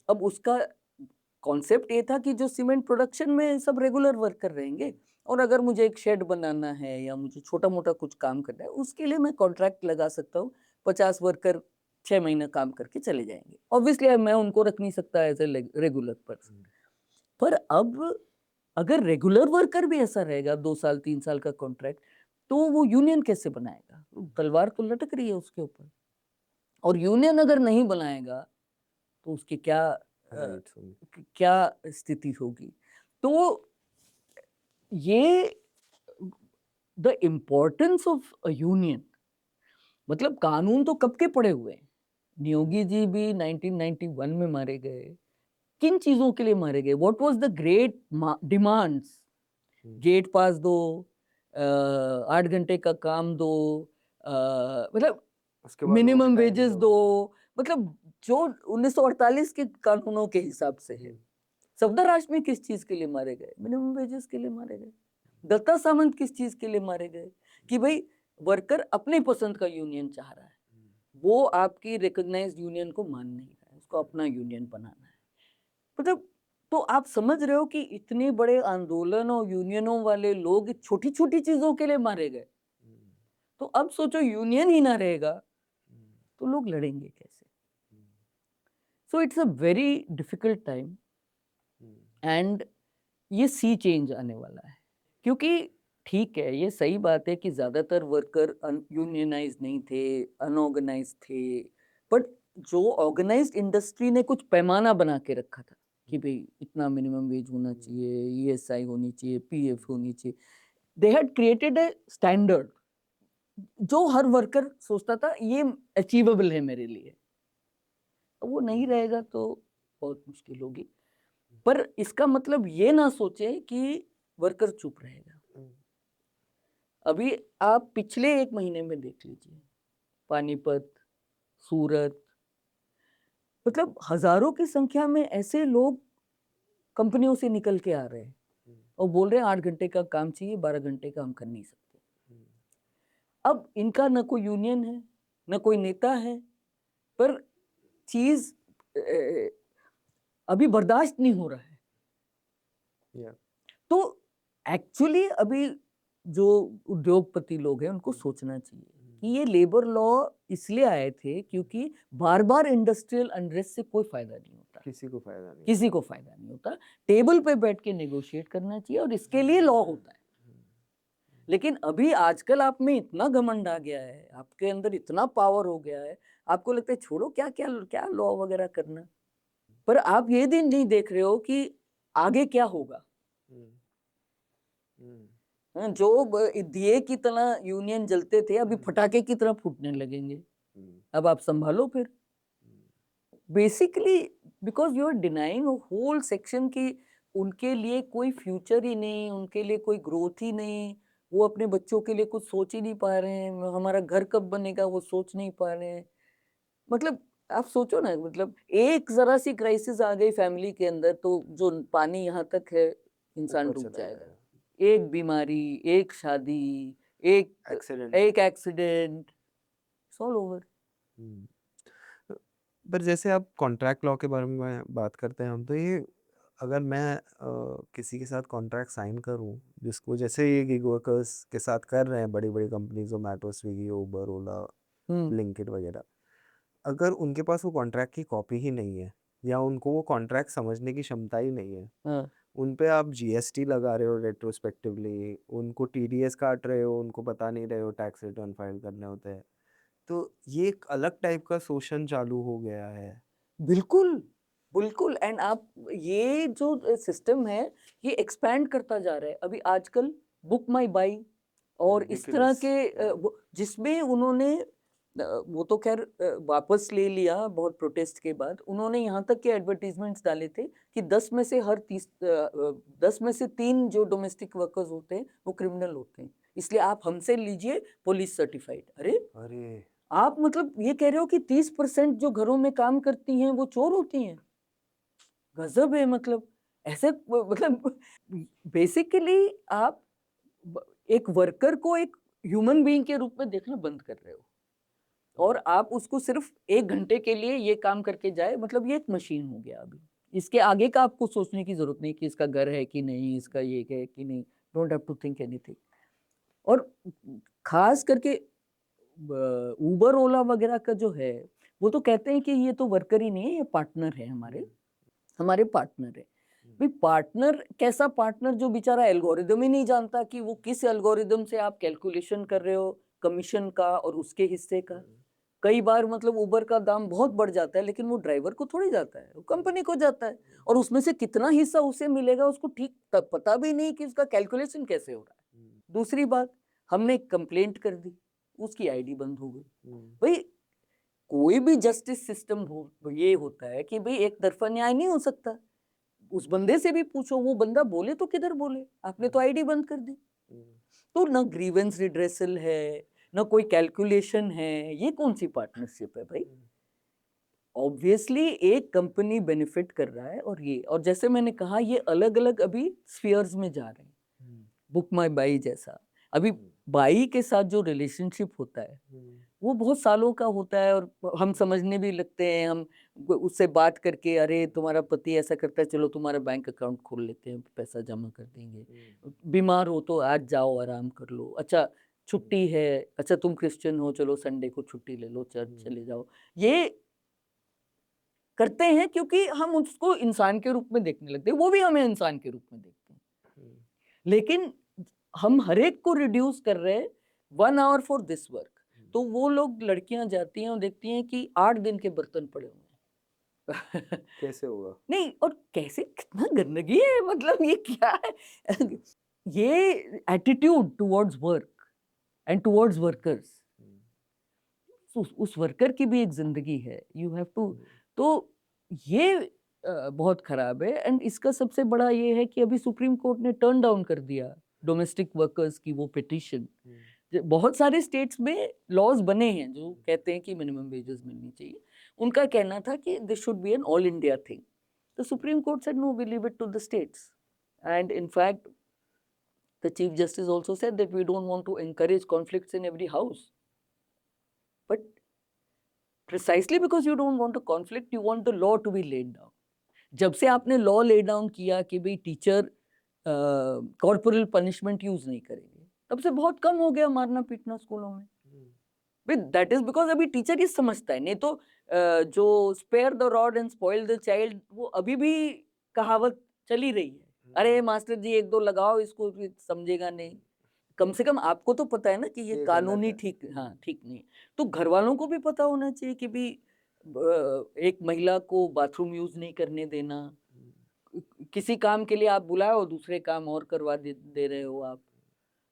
अब उसका कॉन्सेप्ट ये था कि जो सीमेंट प्रोडक्शन में सब रेगुलर वर्कर रहेंगे, और अगर मुझे एक शेड बनाना है या मुझे छोटा मोटा कुछ काम करना है, उसके लिए मैं कॉन्ट्रैक्ट लगा सकता हूँ, 50 वर्कर 6 महीने काम करके चले जाएंगे। ऑब्वियसली मैं उनको रख नहीं सकता एज ए रेगुलर पर्सन, पर अब अगर रेगुलर वर्कर भी ऐसा रहेगा 2 साल 3 साल का कॉन्ट्रैक्ट, तो वो यूनियन कैसे बनाएगा? तलवार तो लटक रही है उसके ऊपर, और यूनियन अगर नहीं बनाएगा तो उसकी क्या स्थिति होगी? तो ये the importance of a union, मतलब कानून तो कब के पड़े हुए हैं, नियोगी जी भी 1991 में मारे गए, किन चीजों के लिए मारे गए? What was the great demands? Gate pass दो, 8 घंटे का काम दो, मतलब उसके बाद मिनिमम overtime वेजेस दो, मतलब जो 1948 के कानूनों के हिसाब से है। सफदर हाशमी किस चीज के लिए मारे गए? मिनिमम वेजेस के लिए मारे गए। दत्ता सामंत किस चीज के लिए मारे गए? कि भाई वर्कर अपने पसंद का यूनियन चाह रहा है, वो आपकी रिकॉग्नाइज्ड यूनियन को मान नहीं रहा है, उसको अपना यूनियन बनाना है। मतलब तो आप समझ रहे हो कि इतने बड़े आंदोलन और यूनियनों वाले लोग छोटी छोटी चीजों के लिए मारे गए। तो अब सोचो यूनियन ही ना रहेगा तो लोग लड़ेंगे कैसे? So it's a very difficult time and ये सी चेंज आने वाला है, क्योंकि ठीक है, ये सही बात है कि ज्यादातर वर्कर यूनियनाइज नहीं थे, अनऑर्गेनाइज थे, बट जो ऑर्गेनाइज्ड इंडस्ट्री ने कुछ पैमाना बना के रखा था कि भाई इतना मिनिमम वेज होना चाहिए, ईएसआई होनी चाहिए, पीएफ होनी चाहिए, they had created a standard जो हर वर्कर सोचता था ये अचीवेबल है मेरे लिए। वो नहीं रहेगा तो बहुत मुश्किल होगी। पर इसका मतलब ये ना सोचे कि वर्कर चुप रहेगा। अभी आप पिछले 1 महीने में देख लीजिए, पानीपत, सूरत, मतलब हजारों की संख्या में ऐसे लोग कंपनियों से निकल के आ रहे हैं और बोल रहे हैं 8 घंटे का काम चाहिए, 12 घंटे का हम कर नहीं सकते। अब इनका न कोई यूनियन है, न कोई नेता है, पर चीज अभी बर्दाश्त नहीं हो रहा है। तो एक्चुअली अभी जो उद्योगपति लोग हैं उनको सोचना चाहिए कि ये लेबर लॉ इसलिए आए थे क्योंकि बार बार इंडस्ट्रियल अनरेस्ट से कोई फायदा नहीं होता, किसी को फायदा नहीं, किसी को फायदा नहीं होता। टेबल पे बैठ के नेगोशिएट करना चाहिए और इसके लिए लॉ होता है। लेकिन अभी आजकल आप में इतना घमंड आ गया है, आपके अंदर इतना पावर हो गया है, आपको लगता है छोड़ो क्या क्या क्या लॉ वगैरह करना, पर आप ये दिन नहीं देख रहे हो कि आगे क्या होगा। जो दिए की तरह यूनियन जलते थे अभी फटाके की तरह फूटने लगेंगे। अब आप संभालो फिर। Basically because you are denying whole section की उनके लिए कोई फ्यूचर ही नहीं, उनके लिए कोई ग्रोथ ही नहीं, वो अपने बच्चों के लिए कुछ सोच ही नहीं पा रहे हैं, हमारा घर कब बनेगा वो सोच नहीं पा रहे हैं। मतलब आप सोचो ना, मतलब एक जरा सी क्राइसिस आ गई फैमिली के अंदर तो जो पानी यहाँ तक है इंसान डूब जाएगा। एक बीमारी, एक शादी, एक एक्सीडेंट, इट्स ऑल ओवर। पर जैसे आप कॉन्ट्रैक्ट लॉ के बारे में बात करते हैं हम, तो ये अगर मैं किसी के साथ कॉन्ट्रैक्ट साइन करूं, जिसको जैसे ये गिग वर्कर्स के साथ कर रहे हैं बड़ी बड़ी कंपनी, जोमेटो, स्विगी, उबर, ओला, ब्लिंकिट वगैरह, अगर उनके पास वो कॉन्ट्रैक्ट की कॉपी ही नहीं है या उनको वो कॉन्ट्रैक्ट समझने की क्षमता ही नहीं है, उन पे आप जीएसटी लगा रहे हो रेट्रोस्पेक्टिवली, उनको टीडीएस काट रहे हो, उनको बता नहीं रहे हो टैक्स रिटर्न फाइल करने होते हैं, तो ये एक अलग टाइप का शोषण चालू हो गया है। बिल्कुल बिल्कुल। एंड आप ये जो सिस्टम है ये एक्सपैंड करता जा रहा है। अभी आजकल बुक माई बाई और इस तरह के जिसमें उन्होंने वो तो खैर वापस ले लिया बहुत प्रोटेस्ट के बाद, उन्होंने यहाँ तक के एडवर्टीजमेंट्स डाले थे कि 10 में से 3 जो डोमेस्टिक वर्कर्स होते हैं वो क्रिमिनल होते हैं, इसलिए आप हमसे लीजिए पुलिस सर्टिफाइड। अरे आप मतलब ये कह रहे हो कि 30% जो घरों में काम करती हैं वो चोर होती हैं? गजब है। मतलब ऐसे मतलब बेसिकली आप एक वर्कर को एक ह्यूमन बीइंग के रूप में देखना बंद कर रहे हो और आप उसको सिर्फ 1 घंटे के लिए ये काम करके जाए, मतलब ये एक मशीन हो गया। अभी इसके आगे का आपको सोचने की जरूरत नहीं कि इसका घर है कि नहीं, इसका ये है कि नहीं, don't have to think anything. और खास करके उबर, ओला वगैरह का जो है वो तो कहते हैं कि ये तो वर्कर ही नहीं है, ये पार्टनर है, हमारे पार्टनर है। भाई पार्टनर कैसा पार्टनर जो बेचारा एल्गोरिदम ही नहीं जानता कि वो किस एल्गोरिदम से आप कैलकुलेशन कर रहे हो कमीशन का और उसके हिस्से का। कई बार मतलब उबर का दाम बहुत बढ़ जाता है लेकिन वो ड्राइवर को थोड़ी जाता है, वो कंपनी को जाता है, और उसमें से कितना हिस्सा उसे मिलेगा उसको ठीक पता भी नहीं कि उसका कैलकुलेशन कैसे हो रहा है। दूसरी बात, हमने कंप्लेंट कर दी, उसकी आईडी बंद हो गई। भाई कोई भी जस्टिस सिस्टम हो ये होता है कि भाई एक तरफा न्याय नहीं हो सकता। उस बंदे से भी पूछो, वो बंदा बोले तो किधर बोले, आपने तो आईडी बंद कर दी। तो ना ग्रीवेंस रिड्रेसल है, ना कोई कैलकुलेशन है, ये कौन सी पार्टनरशिप है भाई? ऑब्वियसली एक कंपनी बेनिफिट कर रहा है और जैसे मैंने कहा ये अलग अलग अभी स्फीयर्स में जा रहे हैं। बुक माई बाई जैसा अभी बाई के साथ जो रिलेशनशिप होता है वो बहुत सालों का होता है और हम समझने भी लगते हैं। हम उससे बात करके अरे तुम्हारा पति ऐसा करता है, चलो तुम्हारा बैंक अकाउंट खोल लेते हैं, पैसा जमा कर देंगे। बीमार हो तो आज जाओ आराम कर लो, अच्छा छुट्टी है, अच्छा तुम क्रिश्चियन हो, चलो संडे को छुट्टी ले लो, चर्च चले जाओ। ये करते हैं क्योंकि हम उसको इंसान के रूप में देखने लगते हैं, वो भी हमें इंसान के रूप में देखते हैं। लेकिन हम हर एक को रिड्यूस कर रहे हैं 1 hour फॉर दिस वर्क। तो वो लोग लड़कियां जाती हैं और देखती हैं कि 8 दिन के बर्तन पड़े हुए हैं। कैसे होगा? नहीं, और कैसे, कितना गंदगी है, मतलब ये क्या है? ये attitude towards work and towards workers. उस वर्कर की भी एक जिंदगी है, यू हैव टू। तो ये बहुत खराब है। एंड इसका सबसे बड़ा ये है कि अभी सुप्रीम कोर्ट ने टर्न डाउन कर दिया डोमेस्टिक वर्कर्स की वो पिटीशन। बहुत सारे स्टेट्स में लॉज बने हैं जो कहते हैं कि मिनिमम वेजेस मिलनी चाहिए। उनका कहना था कि this should be an all India thing. The supreme court said no, we leave it to the states. And in fact the chief justice also said that we don't want to encourage conflicts in every house, but precisely because you don't want a conflict, you want the law to be laid down. जब से आपने law lay down किया कि भाई teacher corporal punishment use नहीं करेंगे, तब से बहुत कम हो गया मारना पीटना स्कूलों में। दैट इज बिकॉज अभी टीचर ही समझता है। नहीं तो जो spare the rod and spoil the child, वो अभी भी कहावत चली रही है। अरे मास्टर जी एक दो लगाओ, इसको समझेगा नहीं। कम से कम आपको तो पता है ना कि ये कानूनी ठीक नहीं। तो घर वालों को भी पता होना चाहिए कि भी एक महिला को बाथरूम यूज नहीं करने देना, किसी काम के लिए आप बुलाओ दूसरे काम और करवा दे रहे हो आप,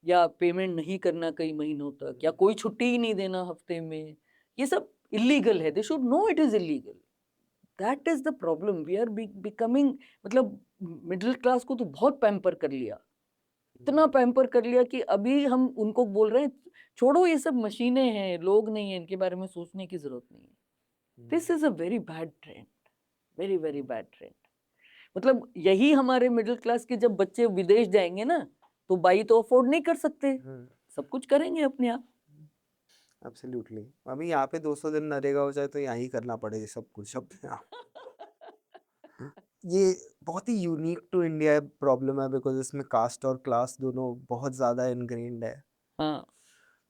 या पेमेंट नहीं करना कई महीनों तक, या कोई छुट्टी ही नहीं देना हफ्ते में, ये सब इलीगल है। They should know it is illegal. That is the problem. We are becoming, मतलब मिडिल क्लास को तो बहुत पैम्पर कर लिया, इतना पैम्पर कर लिया कि अभी हम उनको बोल रहे हैं छोड़ो ये सब मशीनें हैं, लोग नहीं है, इनके बारे में सोचने की जरूरत नहीं है। This is a very bad trend, very very bad trend. मतलब यही हमारे मिडिल क्लास के जब बच्चे विदेश जाएंगे ना, तो बाई तो अफोर्ड नहीं कर सकते, सब कुछ करेंगे अपने आप। एब्सोल्युटली। अभी यहाँ पे 200 दिन नरेगा हो जाए तो यहाँ ही करना पड़े सब कुछ अपने आप। ये बहुत ही यूनिक टू इंडिया प्रॉब्लम है, बिकॉज इसमें कास्ट और क्लास दोनों बहुत ज़्यादा इनग्रेन्ड है। हाँ,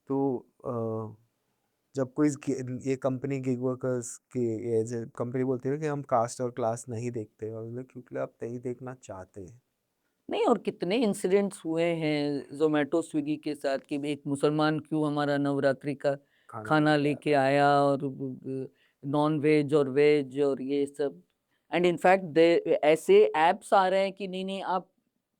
तो जब कोई ये कंपनी गिग वर्कर्स की ये कंपनी बोलती है कि हम कास्ट और क्लास नहीं देखते, और क्योंकि आप नहीं देखना चाहते हैं। नहीं, और कितने इंसिडेंट्स हुए हैं जोमेटो स्विगी के साथ कि एक मुसलमान क्यों हमारा नवरात्रि का खाना लेके आया, और नॉन वेज और वेज और ये सब। एंड इनफैक्ट ऐसे एप्स आ रहे हैं कि नहीं आप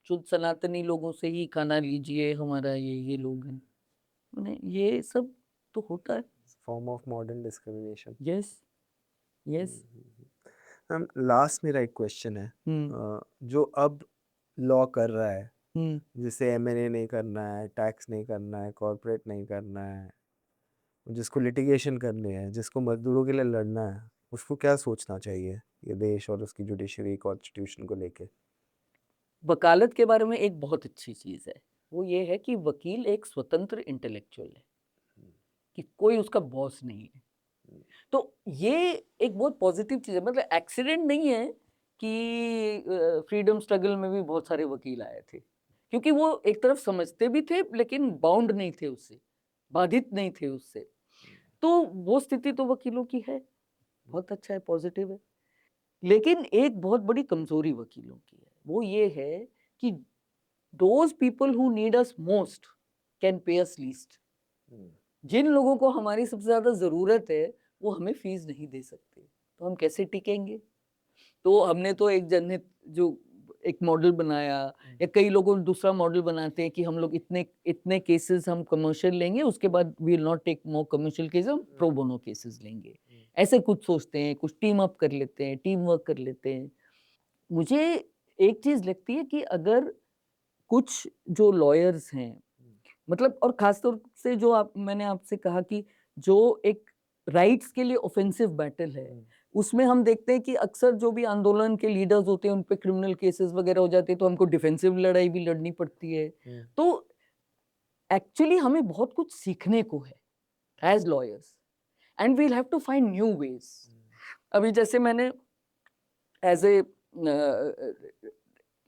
शुद्ध सनातनी लोगों से ही खाना लीजिए, हमारा ये लोग हैं। ये सब तो होता है, form of modern discrimination. Yes yes. Last मेरा एक क्वेश्चन है, जो अब लॉ कर रहा है, जिसे M&A नहीं करना है, टैक्स नहीं करना है, कॉर्पोरेट नहीं करना है, जिसको लिटिगेशन करनी है, जिसको मजदूरों के लिए लड़ना है, उसको क्या सोचना चाहिए ये देश और उसकी जुडिशरी कॉन्स्टिट्यूशन को लेके? वकालत के बारे में एक बहुत अच्छी चीज़ है, वो ये है कि वकील एक स्वतंत्र इंटेलेक्चुअल है, कि कोई उसका बॉस नहीं है। तो ये एक बहुत पॉजिटिव चीज़ है। मतलब एक्सीडेंट नहीं है कि फ्रीडम स्ट्रगल में भी बहुत सारे वकील आए थे, क्योंकि वो एक तरफ समझते भी थे लेकिन बाउंड नहीं थे उससे, बाधित नहीं थे उससे। तो वो स्थिति तो वकीलों की है, बहुत अच्छा है, पॉजिटिव है। लेकिन एक बहुत बड़ी कमजोरी वकीलों की है, वो ये है कि those people who need us most can pay us least. जिन लोगों को हमारी सबसे ज्यादा जरूरत है वो हमें फीस नहीं दे सकते, तो हम कैसे टिकेंगे? तो हमने तो एक जनहित जो एक मॉडल बनाया, या कई लोग दूसरा मॉडल बनाते हैं कि हम लोग इतने केसेस हम कमर्शियल लेंगे, उसके बाद we will not take more commercial cases, हम प्रो बोनो केसेस लेंगे। ऐसे कुछ सोचते हैं, कुछ टीम अप कर लेते हैं, टीम वर्क कर लेते हैं। मुझे एक चीज लगती है कि अगर कुछ जो लॉयर्स हैं मतलब और खासतौर से जो मैंने आपसे कहा कि जो एक राइट्स के लिए ऑफेंसिव बैटल है, उसमें हम देखते हैं कि अक्सर जो भी आंदोलन के लीडर्स होते हैं उन पे क्रिमिनल केसेस वगैरह हो जाते हैं, तो हमको डिफेंसिव लड़ाई भी लड़नी पड़ती है। तो एक्चुअली हमें बहुत कुछ सीखने को है as lawyers, and we'll have to find new ways. अभी जैसे मैंने एज ए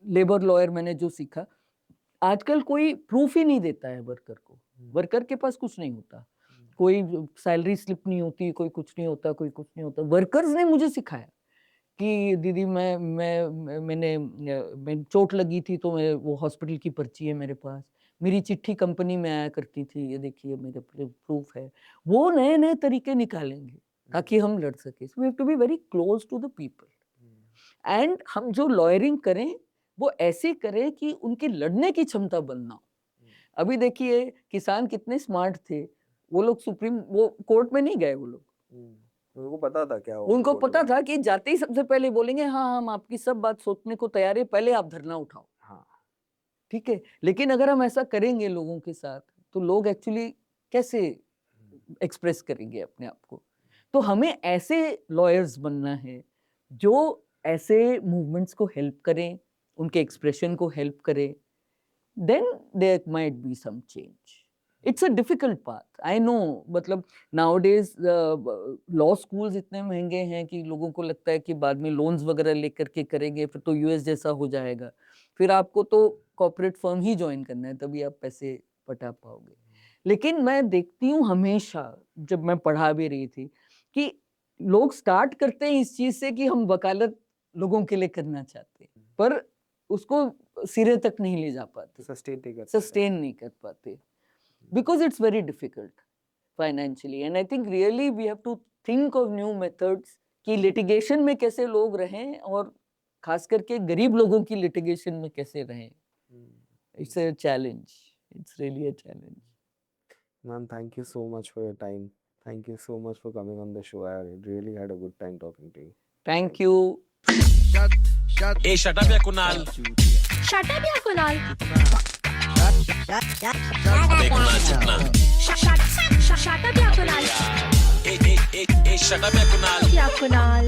लेबर लॉयर मैंने जो सीखा, आजकल कोई प्रूफ ही नहीं देता है वर्कर को, वर्कर के पास कुछ नहीं होता, कोई सैलरी स्लिप नहीं होती, कोई कुछ नहीं होता, कोई कुछ नहीं होता। वर्कर्स ने मुझे सिखाया कि दीदी मैं चोट लगी थी तो वो हॉस्पिटल की पर्ची है मेरे पास, मेरी चिट्ठी कंपनी में आया करती थी, ये देखिए मेरे प्रूफ है। वो नए नए तरीके निकालेंगे ताकि हम लड़ सके। We have to be very close to the people, and हम जो लॉयरिंग करें वो ऐसे करें कि उनकी लड़ने की क्षमता बनना हो। अभी देखिए किसान कितने स्मार्ट थे, वो लोग वो कोर्ट में नहीं गए, वो लोग उनको पता था क्या होगा, उनको कोर्ट पता में। था कि जाते ही सबसे पहले बोलेंगे हाँ हम आपकी सब बात सोचने को तैयार है, पहले आप धरना उठाओ। हाँ, ठीक है, लेकिन अगर हम ऐसा करेंगे लोगों के साथ तो लोग एक्चुअली कैसे एक्सप्रेस करेंगे अपने आप को। तो हमें ऐसे लॉयर्स बनना है जो ऐसे मूवमेंट्स को हेल्प करें, उनके एक्सप्रेशन को हेल्प करें, then there might be some change. It's a difficult path, I know. मतलब नाउडेज लॉ स्कूल्स इतने महंगे हैं कि लोगों को लगता है कि बाद में लोन्स वगैरह लेकर के करेंगे फिर तो यूएस जैसा हो जाएगा, फिर आपको तो कॉर्पोरेट फर्म ही ज्वाइन करना है तभी आप पैसे पटा पाओगे। लेकिन मैं देखती हूँ हमेशा, जब मैं पढ़ा भी रही थी, कि लोग स्टार्ट करते हैं इस चीज से कि हम वकालत लोगों के लिए करना चाहते हैं, पर उसको सिरे तक नहीं ले जा पाते, सस्टेन नहीं कर पाते, because it's very difficult financially, and I think really we have to think of new methods कि litigation में कैसे लोग रहें और खास करके गरीब लोगों की litigation में कैसे रहें। It's a challenge, it's really a challenge. Ma'am, thank you so much for your time. Thank you so much for coming on the show. I really had a good time talking to you. Thank you. Hey, shut up, ya Kunal. Shut up, ya Kunal. Hey, Kunal, chुप ना. Shut up, ya Kunal. Hey, shut up, ya Kunal. Ya Kunal.